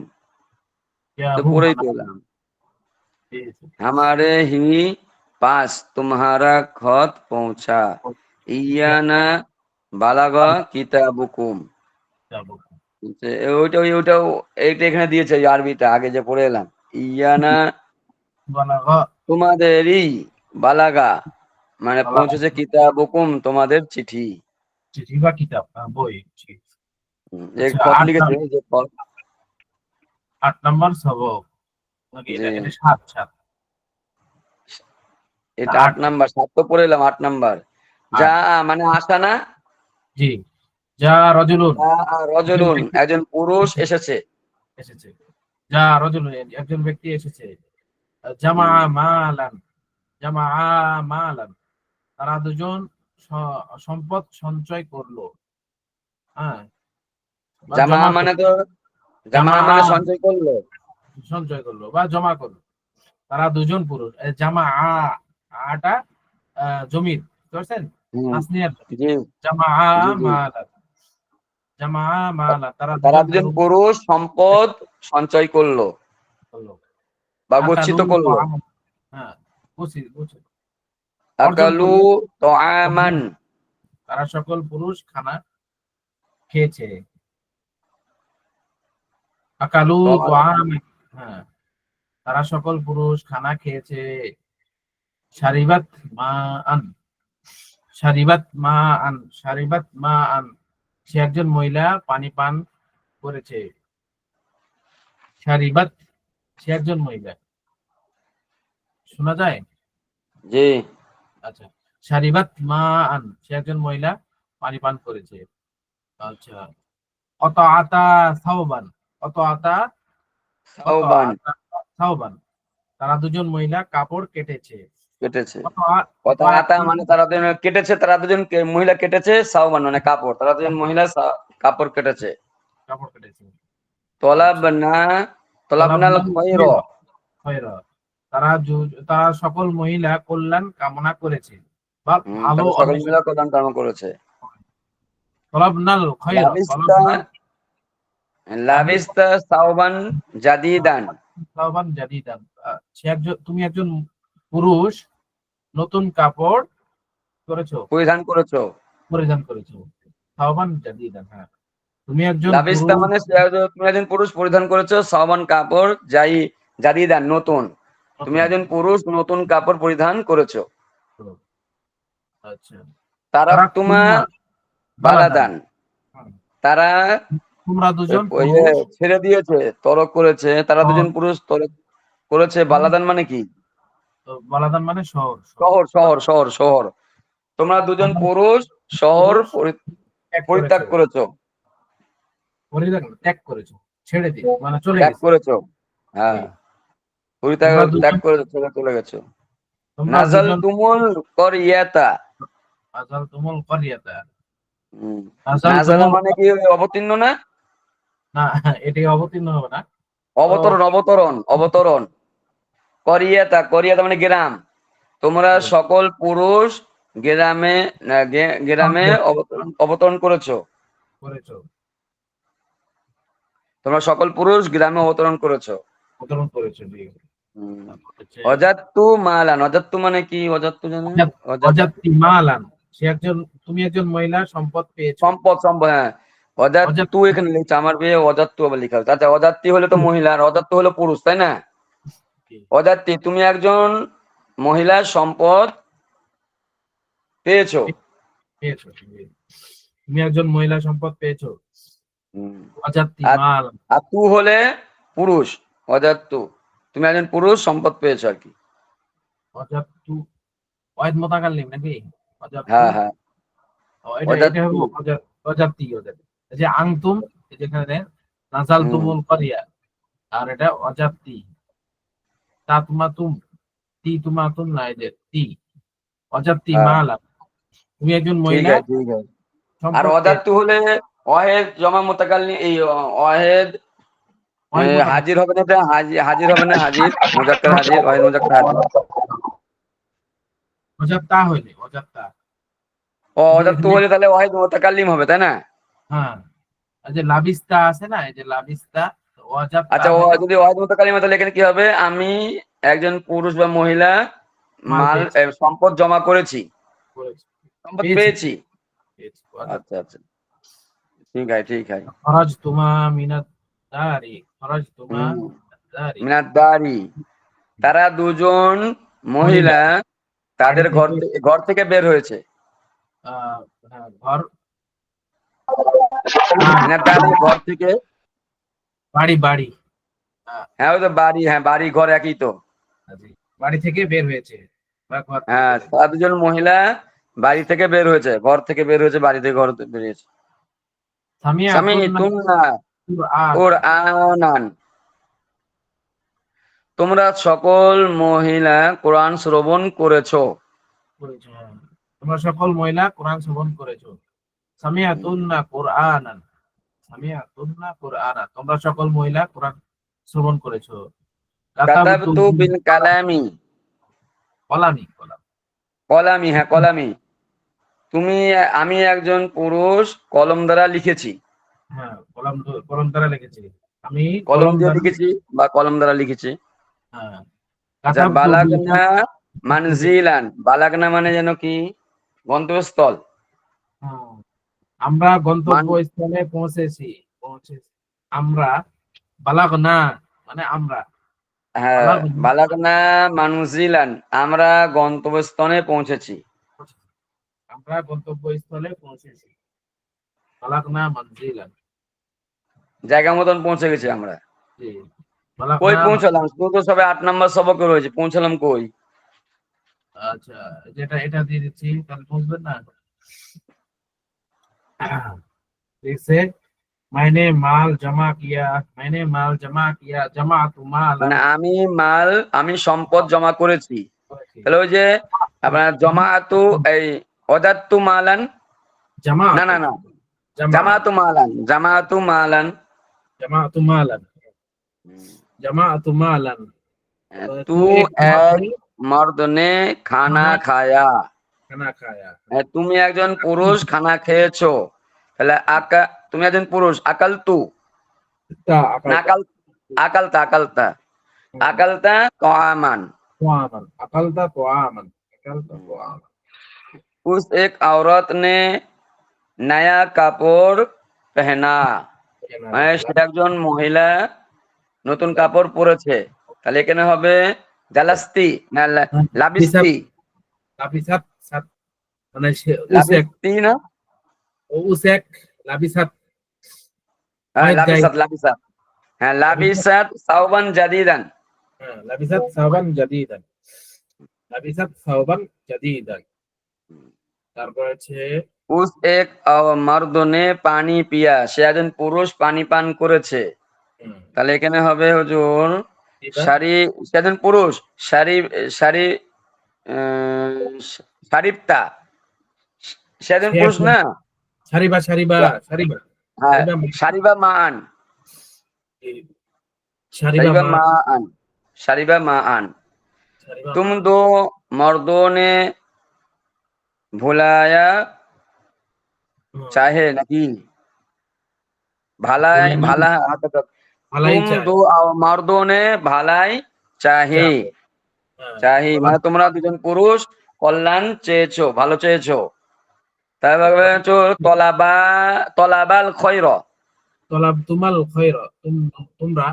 क्या তো हूँ পরেই माना। পেলাম हमारे ही पास तुम्हारा खत पहुंचा ইয়ানা বালাগা কিতাবুকুম। क्या बोलूं? ওইটা ওইটাও এইটা এখানে দিয়েছে এই আরবিটা আগে যে পড়ে এলাম। ইয়ানা बलगा তোমাদেরই বালাগা মানে बलगा পৌঁছেছে কিতাবুকুম তোমাদের চিঠি। चिट्ठी का किताब बोई ठीक। এই अच्छा খত লিখেছে এই যে খত। 8 নম্বর সবক নাকি জি এটা 7 এটা 8 8 নাম্বার, 7 তো পড়ে এলাম, 8 নাম্বার। যা 8 মানে আশা না, জি যা রজুলুন যা একজন রজুলুন ব্যক্তি একজন পুরুষ এসেছে। এসেছে, যা রজুলুন একজন ব্যক্তি এসেছে, জামা হুম। মালান জামা মালান তারা দুজন সম্পদ সঞ্চয় করলো, হ্যাঁ বা জামা জমা মানে করলো, তো জামা জামা মানে সঞ্চয় করলো। সঞ্চয় করলো বা জমা করলো। তারা দুজন পুরুষ। জামা আটা জমির, বুঝতে পারছেন, হুম। তাসনিয়ার জমির। জি জামা জি জি। মালান জামা মালান তারা তারা দুজন দুজন পুরুষ পুরুষ সম্পদ সঞ্চয় করলো করলো। বা আকালু গচ্ছিত করলো। হ্যাঁ বুঝছি বুঝছি, অর্জন আকালু করলো, তো আমান। তারা সকল পুরুষ খানা খেয়েছে। আকালু তো হ্যাঁ তারা সকল পুরুষ খানা খেয়েছে। শারিবাত মা আন শারিবাত মা শারিবাত মা সে একজন মহিলা পানি পান করেছে। শারিবাত সে একজন মহিলা, শোনা যায়? জি আচ্ছা, শারিবাত মা সে একজন মহিলা পানি পান করেছে। আচ্ছা, অত আতা সাওবান অত আতা অত সাওবান আতা সাওবান তারা দুজন মহিলা কাপড় কেটেছে। কেটেছে। অত অত কথা আতা আতা মানে তারা দুজন কেটেছে, তারা দুজন মহিলা কেটেছে, সাওবান মানে কাপড়, তারা দুজন মহিলা কাপড় কেটেছে। কাপড় কেটেছে। তলাব আচ্ছা, না তলাবনাল তলাবনাল খৈর। খৈরা খৈরা তারা সকল মহিলা কল্যাণ কামনা করেছে বা ভালো তারা সকল অন্বেষণ। মিলে কল্যাণ কামনা করেছে। তলাবনাল খৈরা লাবিস্তা তলাবনাল লাবিস লাবিস্তা সাওবান জাদিদান। সাওবান জাদিদান তুমি একজন পুরুষ নতুন কাপড় করেছো, পরিধান করেছো। পরিধান করেছো। সাওবান জাদিদান, হ্যাঁ তুমি একজন লাবিস্তা পুরুষ মানে তুমি একজন পুরুষ পরিধান করেছো, সাওবান কাপড় জাদিদান নতুন। তুমি নতুন। একজন পুরুষ নতুন কাপড় পরিধান করেছো। আচ্ছা, তারাক তারা তোমা কুমা বালাদান, বালাদান। হ্যাঁ, তারা তোমরা দুজন ইয়ে পুরুষ ছেড়ে দিয়েছে, তরক করেছে, তারা শহর, দুজন পুরুষ তরক করেছে। বালাদান মানে কি? বালাদান মানে শহর শহর। শহর শহর শহর শহর। তোমরা দুজন তোমরা পুরুষ শহর পুরুষ ত্যাগ পরিত্যাগ করেছো, করেছো। পরিত্যাগ না, ত্যাগ করেছো, ছেড়ে দিয়ে মানে চলে ত্যাগ গেছে। করেছো, জি, হ্যাঁ পরিত্যাগ তোমরা ত্যাগ দুজন করেছো, চলে চলে গেছো। তোমরা নাজাল দুজন তুমুল করিয়াতা। আজাল তুমুল করিয়াতা। হুম। আজাল নাজালা তুমুল মানে কি অবতীর্ণ না, না, এটি অবতীর্ণ হবে না। তো অবতরণ অবতরণ অবতরণ। করিয়াতা করিয়াতা মানে গ্রাম। তোমরা সকল পুরুষ গ্রামে গ্রামে অবতরণ করেছো। করেছো, তোমরা সকল পুরুষ গ্রামে অবতরণ করেছো। অবতরণ করেছো। জি, হুম। তারপর হচ্ছে অজাত্তু মালান, অজাত্তু মানে কি? অজাত্তু জানেন? অজাতি মালান সে একজন তুমি একজন মহিলা সম্পদ পেয়েছো। সম্পদ সম্পদ, হ্যাঁ। অজাত্তু অজাতি এখানে লিখছে, আমার বিয়ে অজাত্তু আবার লেখা হচ্ছে। আচ্ছা, অজাত্তি হলে তো মহিলা আর অজাত্তু হলো পুরুষ, তাই না? অজাত্তি তুমি একজন মহিলার সম্পদ পেয়েছো। পেয়েছো, তুমি একজন মহিলা সম্পদ পেয়েছো। হুম। অজাতি আর মাল আর তু হলে পুরুষ, অজাত্তু তুমি একজন পুরুষ সম্পদ পেয়েছো আর কি। অজাতু ওয়াহিদ মোতাকাল্লিম নাকি? অজাতু হ্যাঁ হ্যাঁ, এটা এটা অজাত্তু। হবে অজাতি অজাতি। এই যে আংতুম, এই যেখানে নাজাল হুম। তুমুল করিয়া, আর এটা অজাতি। তাতমাতুম তুমাতুম না, এই যে অজাতি হ্যাঁ মালা তুমি একজন ঠিক মহিলা আছে ঠিক আছে। আর সম্পদ পেয়েছো। অজাত্তু হলে অহেদ জমা মোতাকাল্লি এই অহেদ ওয়াহিদ মোতাকাল্লিম হাজির হবে না, এটা হাজির হাজির হবে না, হাজির মুজাক্কার হাজির, অহেদ মুজাক্কার হাজির। অজাত্তা হইলে অজাত্তা, ও এই যে অজাত্তু এখানে হলে তাহলে অহেদ মোতাকাল্লিম হবে, তাই না? হ্যাঁ এই যে লাবিস্তা আছে না, এই যে লাবিস্তা ওয়াজাব আচ্ছা, ও যদি ওয়াহিদ মুতাকাল্লিম তাহলে এখানে কি হবে? আমি একজন পুরুষ বা মহিলা মাল মাল পেয়েছি, সম্পদ জমা করেছি, করেছি, সম্পদ পেয়েছি, পেয়েছি। পেয়েছি, ওয়াজাব। আচ্ছা আচ্ছা, ঠিক আছে ঠিক আছে। খরাজতুমা মিনাদ দারি, খরাজতুমা হুম, মিনাদ দারি। মিনাদ্দারি, তারা দুজন মহিলা মহিলা বাড়ি তাদের থেকে ঘর থেকে বের হয়েছে। হ্যাঁ, ঘর মিনাদ্দারি ঘর থেকে, বাড়ি বাড়ি আহ, হ্যাঁ ওই তো বাড়ি, হ্যাঁ বাড়ি ঘর একই তো। বাড়ি থেকে বের হয়েছে বা ঘর থেকে হ্যাঁ, বের হয়েছে। তারা দুজন মহিলা বাড়ি থেকে বের হয়েছে, ঘর থেকে বের হয়েছে, বাড়ি থেকে ঘর বেরিয়েছে। স্বামী সামিয়াতুন্না তোমরা কুরআনা, ওর আনান, তোমরা সকল মহিলা কোরআন শ্রবণ করেছো। করেছো। তোমরা সকল মহিলা কোরআন শ্রবণ করেছো। সামিয়াতুন্না কুরআনান, সামিয়াতুন্না কুরআনা, তোমরা সকল মহিলা কোরআন শ্রবণ করেছো। কাতাবতু কাতাবতু বিল বিল কালামি, কলামি, কলাম, কলামি, হ্যাঁ কলামি, তুমি, আমি একজন পুরুষ কলম দ্বারা লিখেছি, হ্যাঁ কলম, কলম দ্বারা লিখেছি, আমি কলম কলম দিয়ে দ্বারা, লিখেছি বা কলম দ্বারা লিখেছি। হ্যাঁ আচ্ছা, কাতাবতু বিল বালাগনা কালামি। মানজিলান, বালাগনা মানে যেন কি? গন্তব্যস্থল। হ্যাঁ, আমরা মান, গন্তব্যস্থলে পৌঁছেছি, পৌঁছেছি। আমরা বালাগনা মানে আমরা, হ্যাঁ, বালাগনা বালাগনা মানজিলান, আমরা গন্তব্যস্থলে পৌঁছেছি। আমরা গন্তব্যস্থলে পৌঁছেছি। বালাগনা মানজিলান, জায়গা মতন পৌঁছে গেছি আমরা। জি, কই বালাগনা পৌঁছালাম? শুধু তো সবে 8 নম্বর সবকে রয়েছে, পৌঁছালাম কই? আচ্ছা, যেটা এটা দিয়ে দিচ্ছি তাহলে বুঝবেন না। देखिए, मैंने माल जमा किया, मैंने माल जमा किया, जमा तू मालन, মানে আমি সম্পদ জমা করেছি। তাহলে ওই যে আপনার জমাআতু, এই ওয়াদাতু মালান, जमा না तू, না না, जमा, জামাআতু মালান, জামাআতু মালান। जमा तू मालन, जमा तू मालन। तू तू एक मर्द এক ने মর্দ নে খানা खाना খায়া, खाना खाया, তুমি একজন পুরুষ খানা খেয়েছো। তাহলে তুমি একজন পুরুষ, আকাল তু, ता না अकलता, আকালতা, আকালতা, আকালতা তো আমান। तो आमन, अकलता तो आमन, अकलता तो आमन। उस एक औरत ने नया কাপড় পেহনা, ये ना মানে সে একজন মহিলা নতুন কাপড় পরেছে। তাহলে এখানে হবে জালাস্তি না bisa, লাবিস্তি? tapi sat মানে সে usek, লাবিস্তি না, usek, labisat, হ্যাঁ অনেক গায়ে, লাবিসাত, লাবিসাত, হ্যাঁ লাবিসাত সাওবান জাদিদান। হ্যাঁ, লাবিসাত সাওবান জাদিদান, লাবিসাত সাওবান জাদিদান। তারপর আছে উস এক মর্দ নে পানি পিয়া, সে একজন পুরুষ পানি পান করেছে। তাহলে এখানে হবে হুজুর এটা সারি, সে একজন পুরুষ, সারি, সারি, আহ, সারিপ্তা, সে একজন সে পুরুষ একজন না? সারিবা, সারিবা, সারিবা, হ্যাঁ, সারিবা, সারিবা মা আন, সারিবা সারিবা মা, মা আন, সারিবা মা আন। সারিবা তুম মা, দো মর্দো নে ভুলায়া চাহে নাকি? ভালাই ভালা, ভালাই তুম চায়, দো মর্দো নে ভালাই চাহে, চায়, হ্যাঁ, চাহি মানে তোমরা দুজন পুরুষ কল্যাণ চেয়েছো, ভালো চেয়েছো। তারপরে হচ্ছে তলাবা, তলাবাল খৈর, তলাব তুমাল খৈর, তোমরা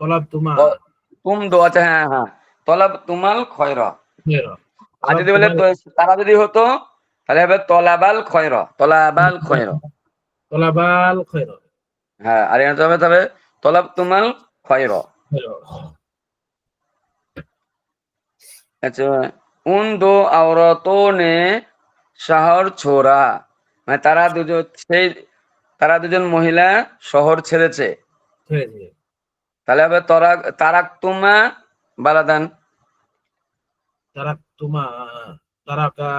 তলাব তুমা তুম দো, আচ্ছা হ্যাঁ হ্যাঁ, তলাব তুমাল খৈর। খৈর, আর তলাব যদি বলে তুমাল, তারা যদি হতো তাহলে হবে তলাবাল খৈর, তলাবাল খৈর। তলাবাল খৈর, হ্যাঁ, আর এখানে হবে তবে তলাব তুমাল খৈর। খৈর। আচ্ছা, উন দো আওরাতোं ने শহর ছোড়া, মানে তারা দুজন মহিলা শহর ছেড়েছে। ছেড়ে দিয়ে, তাহলে হবে তারাক তুমা বালাদান, তারাক তুমা, তারাকা,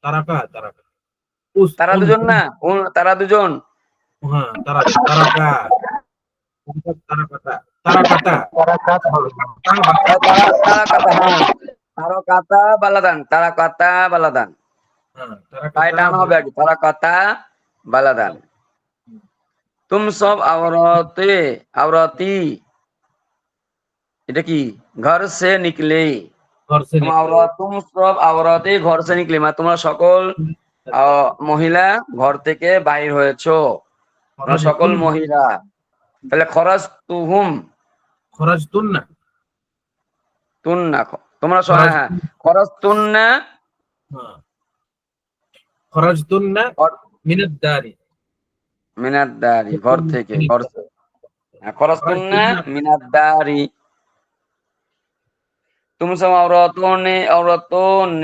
তারাকা, তারা উন, দুজন না, তারা দুজন, হ্যাঁ, তারাকা, তারাকাতা, তারাকাতা, তারা কাজ হবে না। তারা কাতা, হ্যাঁ তারা কাতা বালাদান, তারা কাতা বালাদান, হ্যাঁ, তাই তারাকাতা, টান হবে আর কি, তারা কাতা বালাদান। তুম সব আওরাতে আওরাতি, এটা কি? ঘর সে নিকলে। ঘর সে নিকলে। তুম সব আওরাতে ঘর সে নিকলে, মানে তোমরা সকল মহিলা ঘর থেকে বাইর হয়েছো, তোমরা সকল মহিলা। তাহলে খরচ তুহুম, খরচ তুন্না, তুন্না, তোমরা খরচ, হ্যাঁ, খরচ তুন্না, খরচ তুন্না মিনাদ দারি, মিনাদ দারি, ঘর থেকে, ঘর সে। খরচ খরচ তুন্না তুন্না মিনাদ দারি। तुम सब औरतों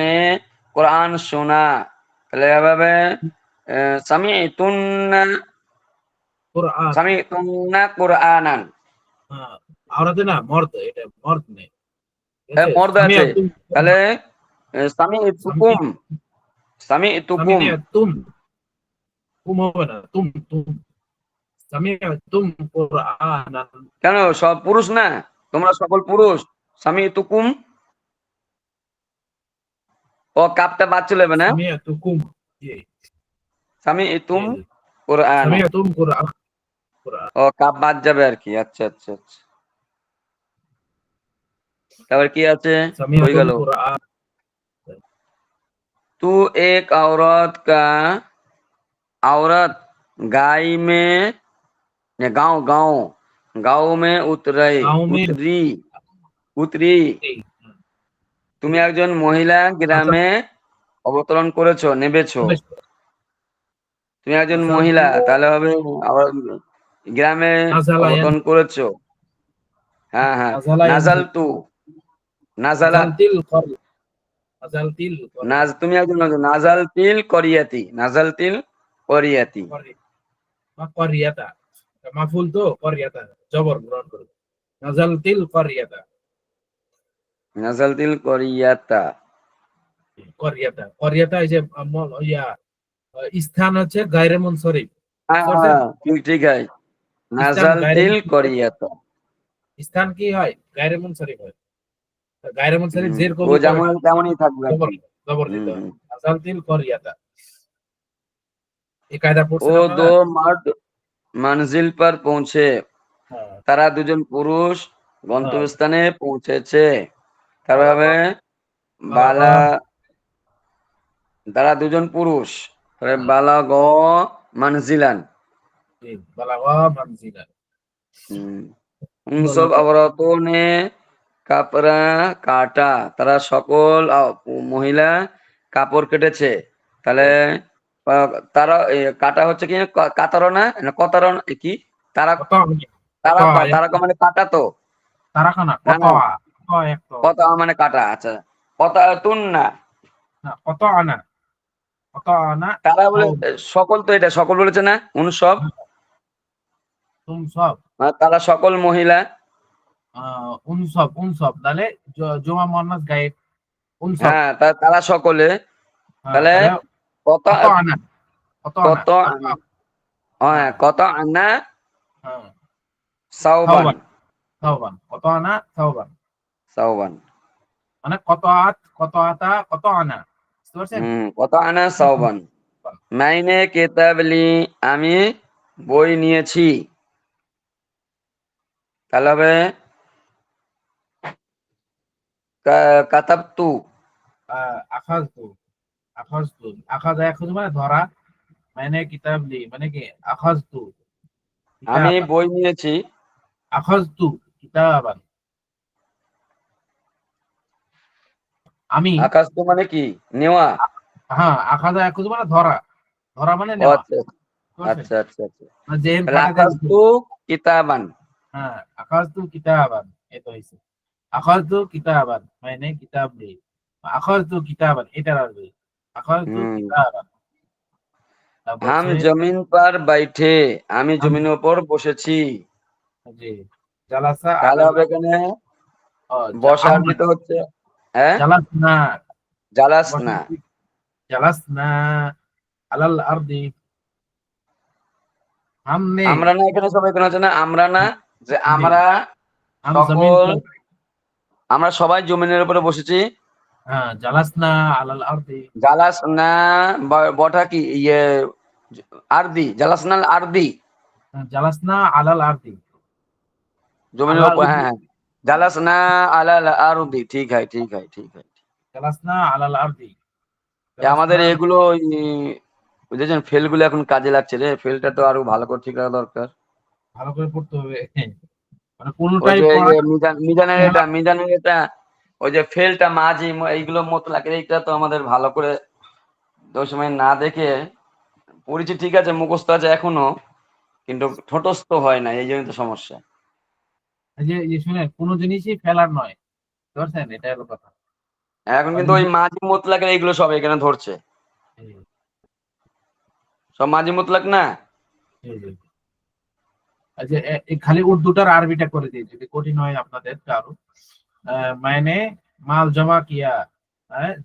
ने कुरान सुना, তাহলে এভাবে সামিতুন্না, কুরআন। সামিতুন্না কুরআনান। আওরাতে না, মর্দ, এটা মর্দ নেই, ঠিক আছে? মর্দ আছে, সামিয়াতুম, তাহলে সামিতুকুম, সামিতুকুম, সামিয়াতুম, তুম হবে না, তুম তুম, সামিয়াতুম কুরআনান। কেন সব পুরুষ না? তোমরা সকল পুরুষ। সামিতুকুম, ও কাপটা বাদ চলে যাবে না? সামিয়াতুকুম, জি সামিতুম জি, কুরআনান, সামিয়াতুম কুরআন, কুরআন। ও কাপ বাদ যাবে আর কি। আচ্ছা আচ্ছা আচ্ছা, তারপর কি আছে? হয়ে সামিয়াতুম গেল। কুরআন। तू एक औरत का, औरत गाय में, या गांव गांव, गांव में গাঁও মে उतरी, उतरी। তুমি একজন মহিলা আচ্ছা, গ্রামে অবতরণ করেছো, নেবেছো। তুমি একজন মহিলা, তাহলে হবে আবার গ্রামে নাজালায়ান, অবতরণ করেছো। হ্যাঁ হ্যাঁ, নাজালায়ান, নাজাল তু, নাজালাত, নাজালতিল করিয়া, নাজালতিল করিয়া, তুমি একজন নাজাল তিল করিয়াতি, নাজাল তিল করিয়াতি, বা করিয়াতা, মাফুল তো করিয়াতা, জবর গ্রহণ করবে, নাজালতিল করিয়াতা, নাজাল তিল করিয়াতা। করিয়াতা, করিয়াতা এই যে ইয়া স্থান হচ্ছে গায়রে মুনসরিফ, হ্যাঁ বুঝতে পারছেন? হ্যাঁ, ঠিক ঠিক আছে, স্থান নাজাল গায়রে তিল মুনসরিফ, করিয়াতা। স্থান কি হয়? গায়রে মুনসরিফ হয়। তো গায়রে মুনসরিফ জের ও কবুল করে যেমন না, তেমনই থাকবে আর জবর, কি। জবর দিতে হয়। নাজালতিল করিয়াতা, এই কায়দা ও পড়ছেন আপনারা? দো মার্দ মঞ্জিল पर পৌঁছে, হ্যাঁ তারা দুজন পুরুষ হ্যাঁ, গন্তব্যস্থানে পৌঁছেছে। তারপরে বালাগা, বালাগা, বালা, তারা দুজন পুরুষ, তারপরে হ্যাঁ, বালা গ মঞ্জিলান। জি, বালাগা মানজিলা, উন সব औरतों ने কাপড়া কাটা, তারা সকল মহিলা কাপড় কেটেছে। তাহলে তারা কাটা হচ্ছে কি কাতারো না, কতারো কি? তারা, কত, কত তারা আয়াত, তারা মানে কাটা তো, তারাখানা না কত না, কত এক তো, কত মানে কাটা। আচ্ছা, কত তুন না, না কত আনা, কত আনা, তারা বলে তাও সকল, তো এটা সকল বলেছে না, উন সব, তুম সব, মানে তারা সকল মহিলা। উনসব, উনসব তাহলে জমা মুয়ান্নাস গায়েব, উনসব, হ্যাঁ, তারা সকলে। হ্যাঁ তাহলে তাহলে কত, কত আনা, কত আনা, কত কত, হ্যাঁ, হ্যাঁ কত আনা হ্যাঁ, সাউবান, সাওবান, সাওবান, কত আনা সাওবান, সাউবান। মানে কত আত, কত আতা, কত আনা, বুঝতে পারছেন? কত আনা সাউবান। মাইনে কেতাব লি, আমি বই নিয়েছি। তাহলে হবে কাতাবতু, আখাজতু, আখাজতু, আখাজা আখাজু মানে ধরা, মানে কিতাব লি মানে কি আখাজতু আমি কিতাবান, বই নিয়েছি। আখাজতু কিতাবান, আমি, আকাশতু মানে কি? নেওয়া। হ্যাঁ আখাজা আখাজু মানে ধরা, ধরা মানে ও নেওয়া, আচ্ছা বুঝতে পারছেন? আচ্ছা আচ্ছা আচ্ছা। মানে জেহেন তাহলে খাটাতে দিতে, আকাশতু কিতাবান। হ্যাঁ আখাজতু কিতাবান, এই তো হইছে, আখাজতু কিতাবান মানে কিতাব লি, আখাজতু কিতাবান এটার আসবে, আখাজতু হুম কিতাবান, তারপর হাম হচ্ছে জমিন পার বাইঠে, আমি আম, জমিনের উপর বসেছি। জি, জালাসা তাহলে আলাল, হবে এখানে বসার আলাল, দিতে হচ্ছে, হ্যাঁ, জালাসনা, জালাস না। বসে, জালাসনা আলাল আরদি, हमने, আমরা না, এখানে সবাই এখানে হচ্ছে না, আমরা না, যে जी, আমরা हम जमीन সকল, पर, আমরা সবাই জমিনের উপরে বসেছি। हाँ जलसना আলাল আরদি, জালাস না, বটা কি ইয়ে, আরদি, জালাসনাল আরদি, জালাসনা আলাল আরদি, জমিনের আলা উপর, হ্যাঁ উর্দু, হ্যাঁ। জালাসনা আলাল আরদি, ঠিক হয় ঠিক হয় ঠিক হয়। জালাসনা আলাল আরদি, আমাদের জালাসনা এগুলো বুঝেছেন, ফেল গুলো এখন কাজে লাগছে রে, ফেলটা তো আরো ভালো করে ঠিক রাখা দরকার। ভালো করে পড়তে হবে। মানে ওই কোনোটাই যে এই পড়া যে মিজানের এটা, ওই যে ফেলটা মাঝি এইগুলো মতো লাগে, এইটা তো আমাদের ভালো করে ওই সময় না দেখে পড়েছি, ঠিক আছে মুখস্থ আছে এখনো, কিন্তু ঠোঁটস্থ হয় না, এই জন্য তো সমস্যা। এই যে শুনেন, কোনো জিনিসই ফেলার নয়, বুঝতে পারছেন? এটা হলো কথা। এখন আর কিন্তু এই ওই যে মাঝি মোতলাকের এইগুলো সব এখানে ধরছে, এই- সব মাঝি মোতলাক না। এই যে এই যে এই খালি উর্দুটার আরবিটা করে দিই যদি কঠিন হয় আপনাদের কারো। मैंने माल जमा किया,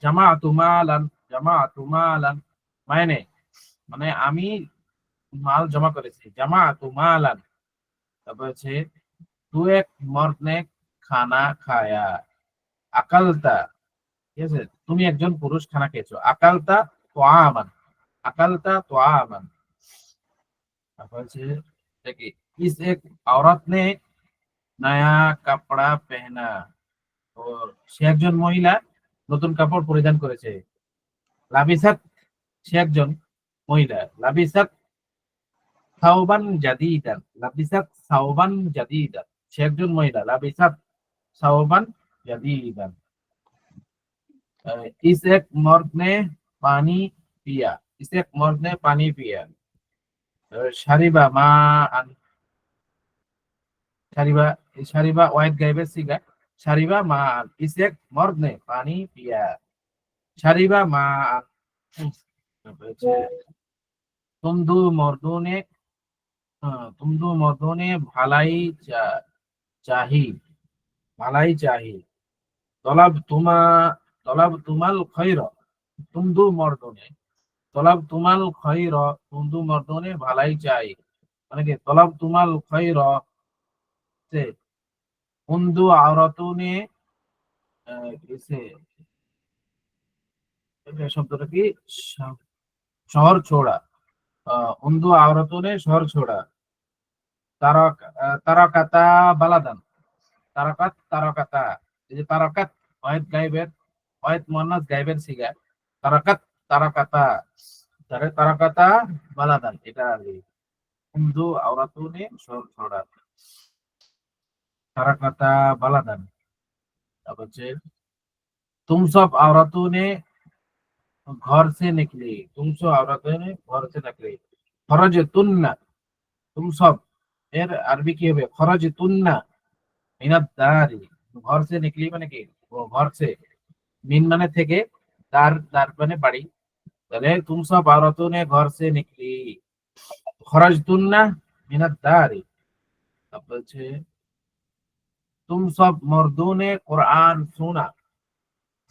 जमाअतु मालान, जमाअतु मालान, मैंने মানে আমি মাল জমা করেছি, জামাআতু মালান। তারপর হচ্ছে तू एक मर्द ने खाना खाया, আকালতা, ঠিক আছে, তুমি একজন পুরুষ খানা খেয়েছো, আকালতা তোয়ামান, আকালতা তোয়ামান। তারপর হচ্ছে দেখি, इस एक औरत ने नया कपड़ा पहना, ও সে একজন মহিলা নতুন কাপড় পরিধান করেছে। লাবিসাত, সে একজন মহিলা, লাবিসাত সাওবান জাদিদান, লাবিসাত সাওবান জাদিদান, সে একজন মহিলা, লাবিসাত সাওবান জাদিদান। इस एक मर्द ने पानी पिया, इस एक मर्द ने पानी पिया। শারিবা মা আন, শারিবা, শারিবা ওয়াহিদ গাইবের সিগা, শারিবা মা আন, इस एक मर्द ने पानी पिया, শারিবা মা আন। তারপর হচ্ছে तुम दो मर्दों ने, तुम दो मर्दों ने चाही, भलाई चाही। तलब तुमा, तलब तुमाल खैर, तुम दो मर्दों ने, तलब तुमाल खैर, तुम दो मर्दों ने भलाई चाही। মানে কি তলব তুমাল খৈর से उन दो औरतों ने इसे, এটা শব্দটা কি, শহর ছোড়া, उन दो औरतों ने শহর ছোড়া। তারাক, তারাকাতা বালাদান, তারাকাত, তারাকাতা, এই যে তারাকাত ওয়াহিদ গাইবের, ওয়াহিদ মুয়ান্নাস গাইবের সিগা, তারাকাত, তারাকাতা, তারাকাতা বালাদান, এটা আরবি। হিন্দু আওরাতুনে শহর ছোড়া, তারাকাতা বালাদান। তারপর হচ্ছে तुम सब औरतों ने घर से निकली, तुम सब औरतों ने घर से निकली। खरज तुन्ना, तुम सब, এর আরবি কি হবে, খরজ তুন্না মিনাদ দারি, ঘর সে নিকলি মানে কি, ও ঘর সে, মিন মানে থেকে, দার, দার মানে বাড়ি, তাহলে তুম সব औरतों ने घर से निकली, খরজ তুন্না মিনাদ দারি। তারপর হচ্ছে तुम सब मर्दों ने कुरान सुना,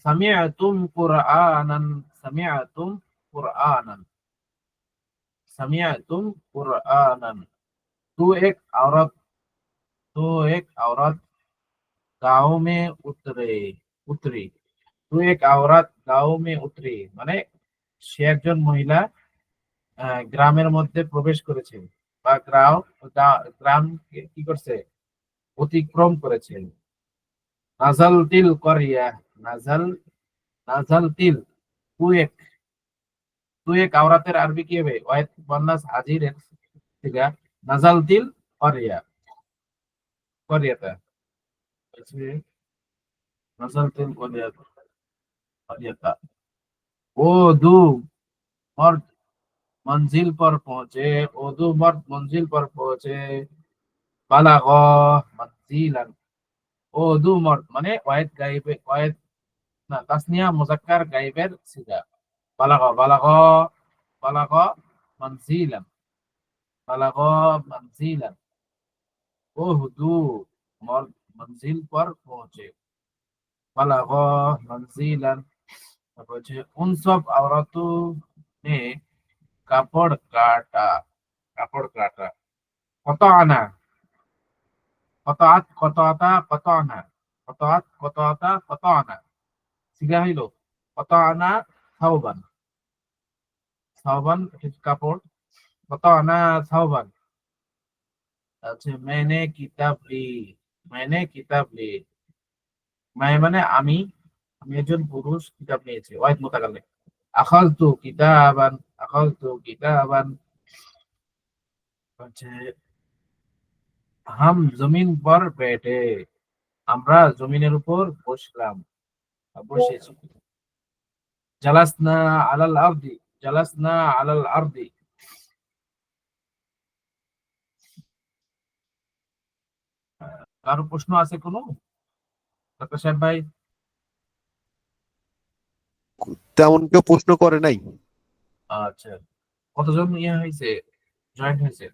समिअतुम कुरआनन, समिअतुम कुरआनन, समिअतुम कुरआनन। तू एक औरत, तो एक औरत गांव में उतरी, तू एक औरत गांव में उतरी, মানে সে একজন মহিলা গ্রামের মধ্যে প্রবেশ করেছে, বা গ্রাম কি করছে, অতিক্রম করেছে। নাজাল তিল করিয়া, নাজাল, নাজাল তিল, তু এক, তু এক আওরাতের আরবি কি হবে, ওয়াহিদ মুয়ান্নাস হাজিরের সিগা, নাজাল তিল করিয়া, করিয়াতা, নাজাল তিল করিয়াতা, करियता। वो दो मर्द मंजिल पर पहुंचे, वो दो मर्द मंजिल पर पहुंचे, बालागो मंजिलन। ও দু মর্দ মানে ওয়াহিদ গাইবে, ওয়াহিদ না তাসনিয়া মুজাক্কার গাইবের সিগা, বালাগো, বালাগো, বালাগো মানজিলান, বালাগো মানজিলান। ও দু মর্দ मंजिल पर पहुंचे, বালাগো মানজিলান। তারপর হচ্ছে উন সব औरतों ने কাপড় কাটা, কাপড় কাটা। কত আনা, কতাত, কতাতা, কত আনা, কতাত, কতাতা, কত আনা, সিগা হইল কত আনা সাওবান, সাওবান কাপড়, কত আনা সাওবান। আচ্ছা, मैंने किताब ली, मैंने किताब ली, मैं মানে আমি, আমি একজন পুরুষ, কিতাব নিয়েছি, ওয়াহিদ মুতাকাল্লিম। আখালতু কিতাবান, আখালতু কিতাবান হচ্ছে হাম জমিন পর বেটে, আমরা জমিনের উপর বসলাম, বসেছি। জালাসনা আলাল আরদি, জালাসনা আলাল আরদি। কারো প্রশ্ন আছে কোনো, ডাক্তার সাহেব ভাই? তেমন কেউ প্রশ্ন করে নাই। আচ্ছা, কতজন হয়েছে, জয়েন্ট হয়েছে?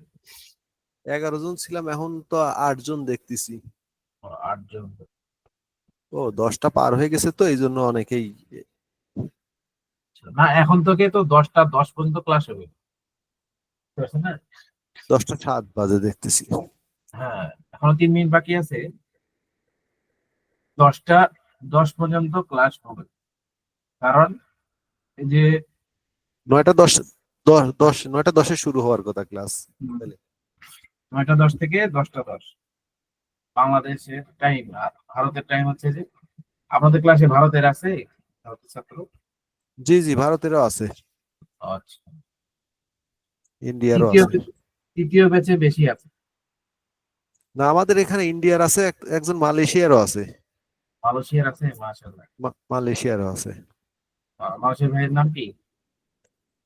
11 জন ছিলাম, এখন তো 8 জন দেখতেছি। 8 জন। ও 10টা পার হয়ে গেছে তো এই জন্য অনেকেই। না, এখন থেকে তো 10টা 10 পর্যন্ত ক্লাস হবে, ঠিক আছে না? 10টা 7 বাজে দেখতেছি। হ্যাঁ, এখনো 3 মিনিট বাকি আছে। 10টা 10 পর্যন্ত ক্লাস হবে, কারণ এই যে 9টা 10, 10 9টা 10-এ শুরু হওয়ার কথা ক্লাস। 9টা 10 থেকে 10টা 10 বাংলাদেশের টাইম, আর ভারতের টাইম হচ্ছে যে, আপনাদের ক্লাসে ভারতের আছে, ভারতের ছাত্র? জি জি, ভারতেরও আছে, আচ্ছা, ইন্ডিয়ারও তৃতীয় আছে। তৃতীয় ব্যাচে বেশি আছে। না, আমাদের এখানে ইন্ডিয়ার আছে, একজন মালয়েশিয়ারও আছে। মালয়েশিয়ার আছে, মাশাআল্লাহ। মালয়েশিয়ারও আছে। মালয়েশিয়ার ভাইয়ের নাম কি?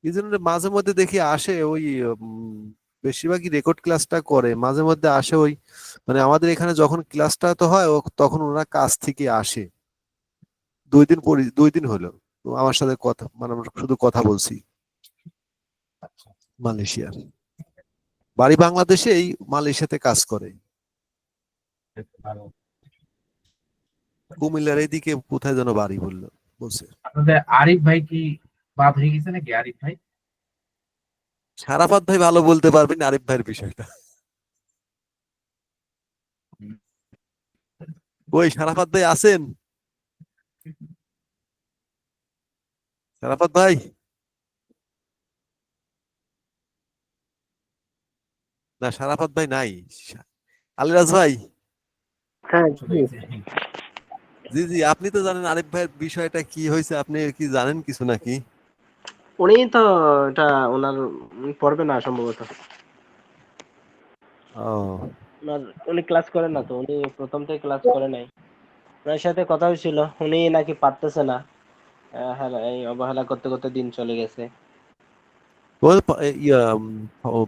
এই জন্য মাঝে মধ্যে দেখি আসে ওই বেশিরভাগই রেকর্ড ক্লাসটা করে, মাঝে মধ্যে আসে ওই, মানে আমাদের এখানে যখন ক্লাসটা তো হয় তখন ওরা কাজ থেকে আসে। 2 দিন পরে, 2 দিন হলো তো আমার সাথে কথা, মানে আমরা শুধু কথা বলছি। আচ্ছা, মালয়েশিয়ার বাড়ি বাংলাদেশে, এই মালয়েশিয়াতে কাজ করে। বেশ ভালো। কুমিল্লার এইদিকে কোথায় যেন বাড়ি বলছে। আপনাদের আরিফ ভাই কি বাদ হয়ে গেছে নাকি, আরিফ ভাই? সারাফাত ভাই ভালো বলতে পারবেন আরিফ ভাইয়ের বিষয়টা। ওই সারাফাত ভাই আছেন? সারাফাত ভাই, না সারাফাত ভাই নাই। আলিরাজ ভাই, হ্যাঁ চলে গেছে। জি জি, আপনি তো জানেন আরিফ ভাইয়ের বিষয়টা কি হয়েছে, আপনি কি জানেন কিছু নাকি? উনি তো এটা ওনার পড়বে না সম্ভবত। ও উনি ক্লাস করেন না তো, উনি প্রথম থেকে ক্লাস করে নাই। ওনার সাথে কথা হয়েছিল, উনি নাকি পারতেছে না। হ্যাঁ, এই অবহেলা করতে করতে দিন চলে গেছে।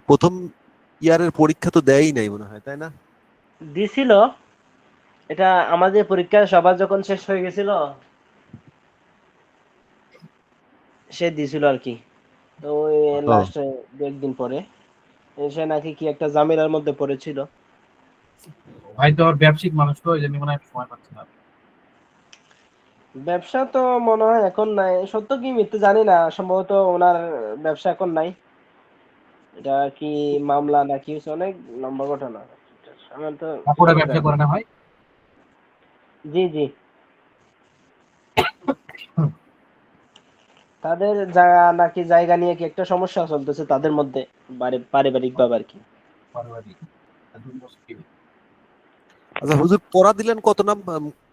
প্রথম ইয়ারের পরীক্ষা তো দেয়ই নাই মনে হয়, তাই না? দিছিল, এটা আমাদের পরীক্ষা সবার যখন শেষ হয়ে গেছিল সে দিছিল আর কি। তো ওই ও লাস্ট একদিন পরে সে নাকি কি একটা ঝামেলার মধ্যে পড়েছিল। ভাই তো আর ব্যবসায়িক মানুষ, তো এই জন্য মনে হয় সময় পাচ্ছে না। ব্যবসা তো মনে হয় এখন নাই, সত্য কি মিথ্যে জানি না, সম্ভবত ওনার ব্যবসা এখন নাই। এটা কি মামলা নাকি হচ্ছে, অনেক লম্বা ঘটনা। আমার তো কাপড়ের ঠিক ব্যবসা জানি করে না। না ভাই? জি জি, হুম, তাদের নাকি জায়গা নিয়ে কি একটা সমস্যা চলতেছে তাদের মধ্যে, পারিবারিক ভাবে আর কি। পারিবারিক, একদম মুশকিল। আচ্ছা হুজুর, পড়া দিলেন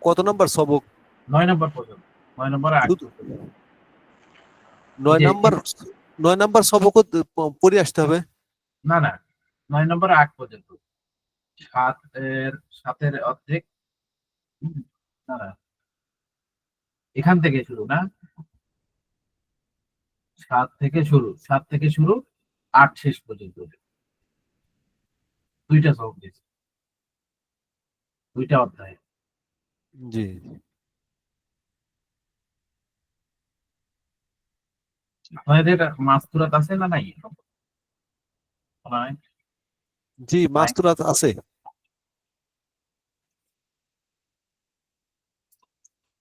কত নাম্বার সবক? 9 নম্বর পর্যন্ত, 9 নম্বরে 8 শুধু পর্যন্ত। এই 9 যে নাম্বার, 9 নাম্বার সবকও পড়ে আসতে হবে? না না, 9 নম্বরে 8 পর্যন্ত। সাতের অর্ধেক। হুম, না না, এখান থেকে শুরু না, 7 থেকে শুরু 8 শেষ পর্যন্ত। 2টা সবক দিয়েছে, 2টা অধ্যায়। জি আপনাদের মাস্তুরাত আছে না নাই? নাই? জি, নাই? মাস্তুরাত আছে,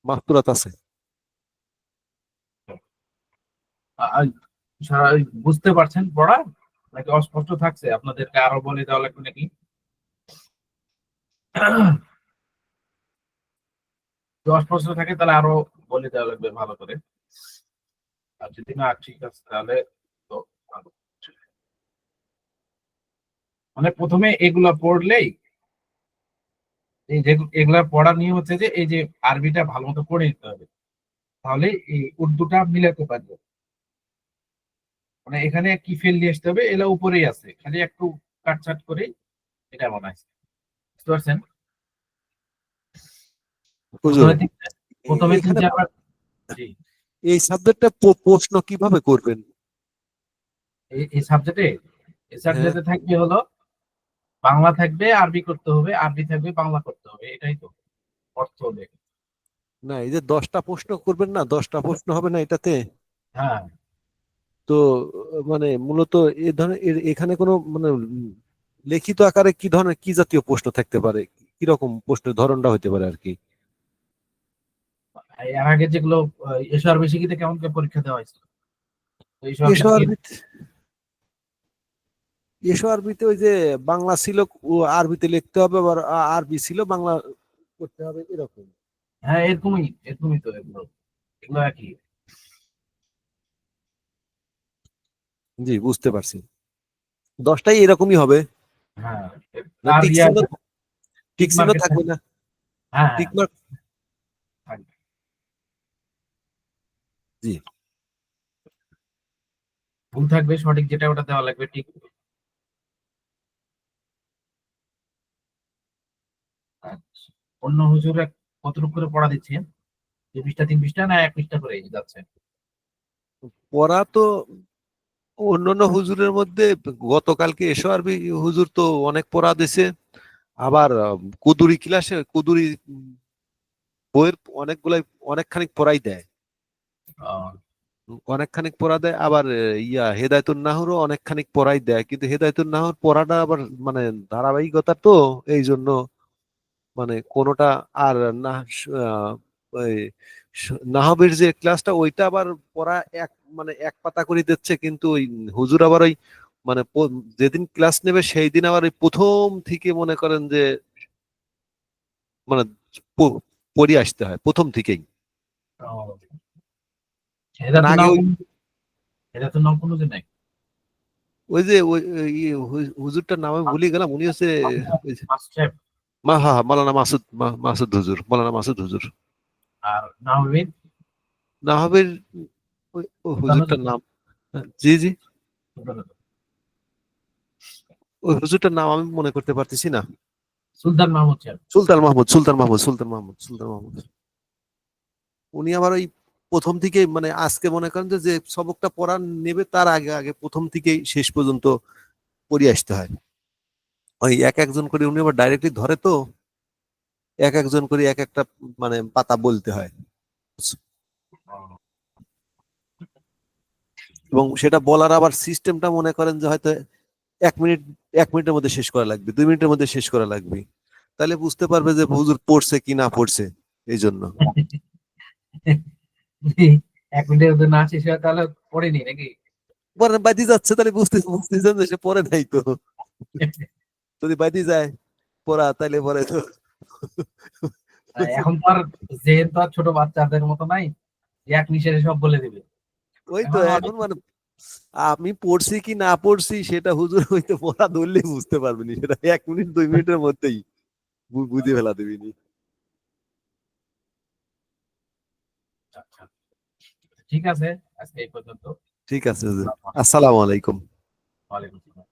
মাস্তুরাত আছে। আ- বুঝতে পারছেন পড়া, নাকি অস্পষ্ট থাকছে? আপনাদেরকে আরো বলে দেওয়া লাগবে নাকি? যদি অস্পষ্ট থাকে তাহলে আরো বলে দেওয়া লাগবে ভালো করে, আর যদি না ঠিক আছে তাহলে তো ভালো। মানে প্রথমে এগুলা পড়লেই এই যে এগুলা পড়ার নিয়ম হচ্ছে যে এই যে আরবিটা ভালো মতো পড়ে নিতে হবে, তাহলে এই উর্দুটা মিলাতে পারবে। মানে এখানে কি ফেল দিয়ে আসতে হবে, এলা উপরেই আছে, খালি একটু কাটছাট করে এটা বানাইছে, বুঝতে পারছেন? হুজুর, প্রথমে প্রথমে তিন এখানে চারবার। জি। এই সাবজেক্টটা প্রশ্ন কিভাবে করবেন? এই সাবজেক্টে, এই হ্যাঁ, সাবজেক্টে থাকবে হলো বাংলা থাকবে, আরবি করতে হবে, আরবি থাকবে, বাংলা করতে হবে, এটাই তো অর্থ হবে। না এই যে 10টা প্রশ্ন করবেন না, 10টা প্রশ্ন হবে না এটাতে? হ্যাঁ, তো মানে মূলত এ ধরনের এখানে কোনো মানে লিখিত আকারে কি ধরনের কি জাতীয় প্রশ্ন থাকতে পারে, কিরকম প্রশ্নের ধরনটা হতে পারে আর কি? এর আগে যেগুলো এসআর বেসিকিতে কেমন করে পরীক্ষা দেওয়া হয়েছিল, তো এসআর এসো বেসিক আরবিতে, এসো আরবিতে ওই যে বাংলা ছিল ও আরবিতে লিখতে হবে, আবার আরবি ছিল বাংলা করতে হবে, এরকম। হ্যাঁ, এরকমই এরকমই তো এগুলো, এগুলো একই। জি, বুঝতে পারছি। 10টাই এরকমই হবে, হ্যাঁ, না আর টিক ইয়া চিহ্ন, টিক টিক চিহ্ন মার্কেট থাকবে থাকবে। না? হ্যাঁ, হ্যাঁ, টিক মার্ক। থাকবে। জি। ভুল থাকবে, সঠিক যেটা ওটা দেওয়া লাগবে ঠিক। আচ্ছা, অন্য হুজুর কতটুকু করে পড়া দিচ্ছেন? 2 পৃষ্ঠা 3 পৃষ্ঠা না 1 পৃষ্ঠা করে যাচ্ছে? পড়া তো অন্যান্য হুজুরের মধ্যে গতকালকে এসো আরবি হুজুর তো অনেক পড়া দিছে। আবার কুদুরি ক্লাসে কুদুরি বইয়ের অনেকগুলাই অনেকখানি পড়াই দেয়, আহ, অনেকখানি পড়া দেয়। আবার হেদায়েতুন নাহরও অনেকখানি পড়াই দেয়, কিন্তু হেদায়েতুন নাহর পড়াটা আবার মানে ধারাবাহিকতা তো, এই জন্য মানে কোনোটা আর না ওই নাহবের যে ক্লাসটা ওইটা আবার পড়া এক মানে এক পাতা করে দিচ্ছে, কিন্তু ওই হুজুর আবার ওই মানে যেদিন ক্লাস নেবে সেই দিন আবার ওই প্রথম থেকে মনে করেন যে মানে পড়ে আসতে হয় প্রথম থেকেই। আহ, মানে আগে ওই এটা তো নাম কোনো যে নাই। ওই যে ওই ওই হুজুরটার নাম আমি ভুলে গেলাম, উনি হচ্ছে ওই যে মাস্টার। হ্যাঁ হ্যাঁ, মাওলানা মাসুদ, মাসুদ হুজুর, মাওলানা মাসুদ হুজুর। আর নাহবিদ নাহবের ওই ওই হুজুরটার নাম, জি জি, ওই হুজুরটার নাম আমি মনে করতে পারতেছি না। সুলতান মাহমুদ সাহেব। সুলতান মাহমুদ, সুলতান মাহমুদ, সুলতান মাহমুদ, সুলতান মাহমুদ। উনি আবার ওই প্রথম থেকে মানে আজকে মনে করেন যে যে সবকটা পড়া নেবে তার আগে আগে প্রথম থেকেই শেষ পর্যন্ত পড়ে আসতে হয়। ওই এক একজন করে উনি আবার ডাইরেক্টলি ধরে তো, এক একজন করে এক একটা মানে পাতা বলতে হয়, এবং সেটা বলার আবার সিস্টেমটা মনে করেন যে হয়তো 1 মিনিট, 1 মিনিটের মধ্যে শেষ করা লাগবে, 2 মিনিটের মধ্যে শেষ করা লাগবে, তাহলে বুঝতে পারবে যে হুজুর পড়ছে কি না পড়ছে। এই জন্য 1 মিনিটের মধ্যে না শেষ হয় তাহলে পড়েনি নাকি? পরে বাদি যাচ্ছে, তাহলে বুঝতেছেন যে সে পড়ে নাই তো। যদি বাদি যায় পড়া, তাইলে পরে তো এখন তো আর জেহেন তো আর ছোট বাচ্চাদের মতো নাই যে এক নিঃশ্বাসে সব বলে দিবে। ওই তো এখন অনেক। এখন মানে আমি পড়ছি কি না পড়ছি সেটা হুজুর হইতে পড়া ধরলেই বুঝতে পারবেনি, সেটা 1 মিনিট 2 মিনিটের মধ্যেই বুঝে ফেলা দেবিনি। আচ্ছা, ঠিক আছে, আজকে এই পর্যন্ত। ঠিক আছে হুজুর, আসসালামু আলাইকুম। ওয়ালাইকুম আসসালাম।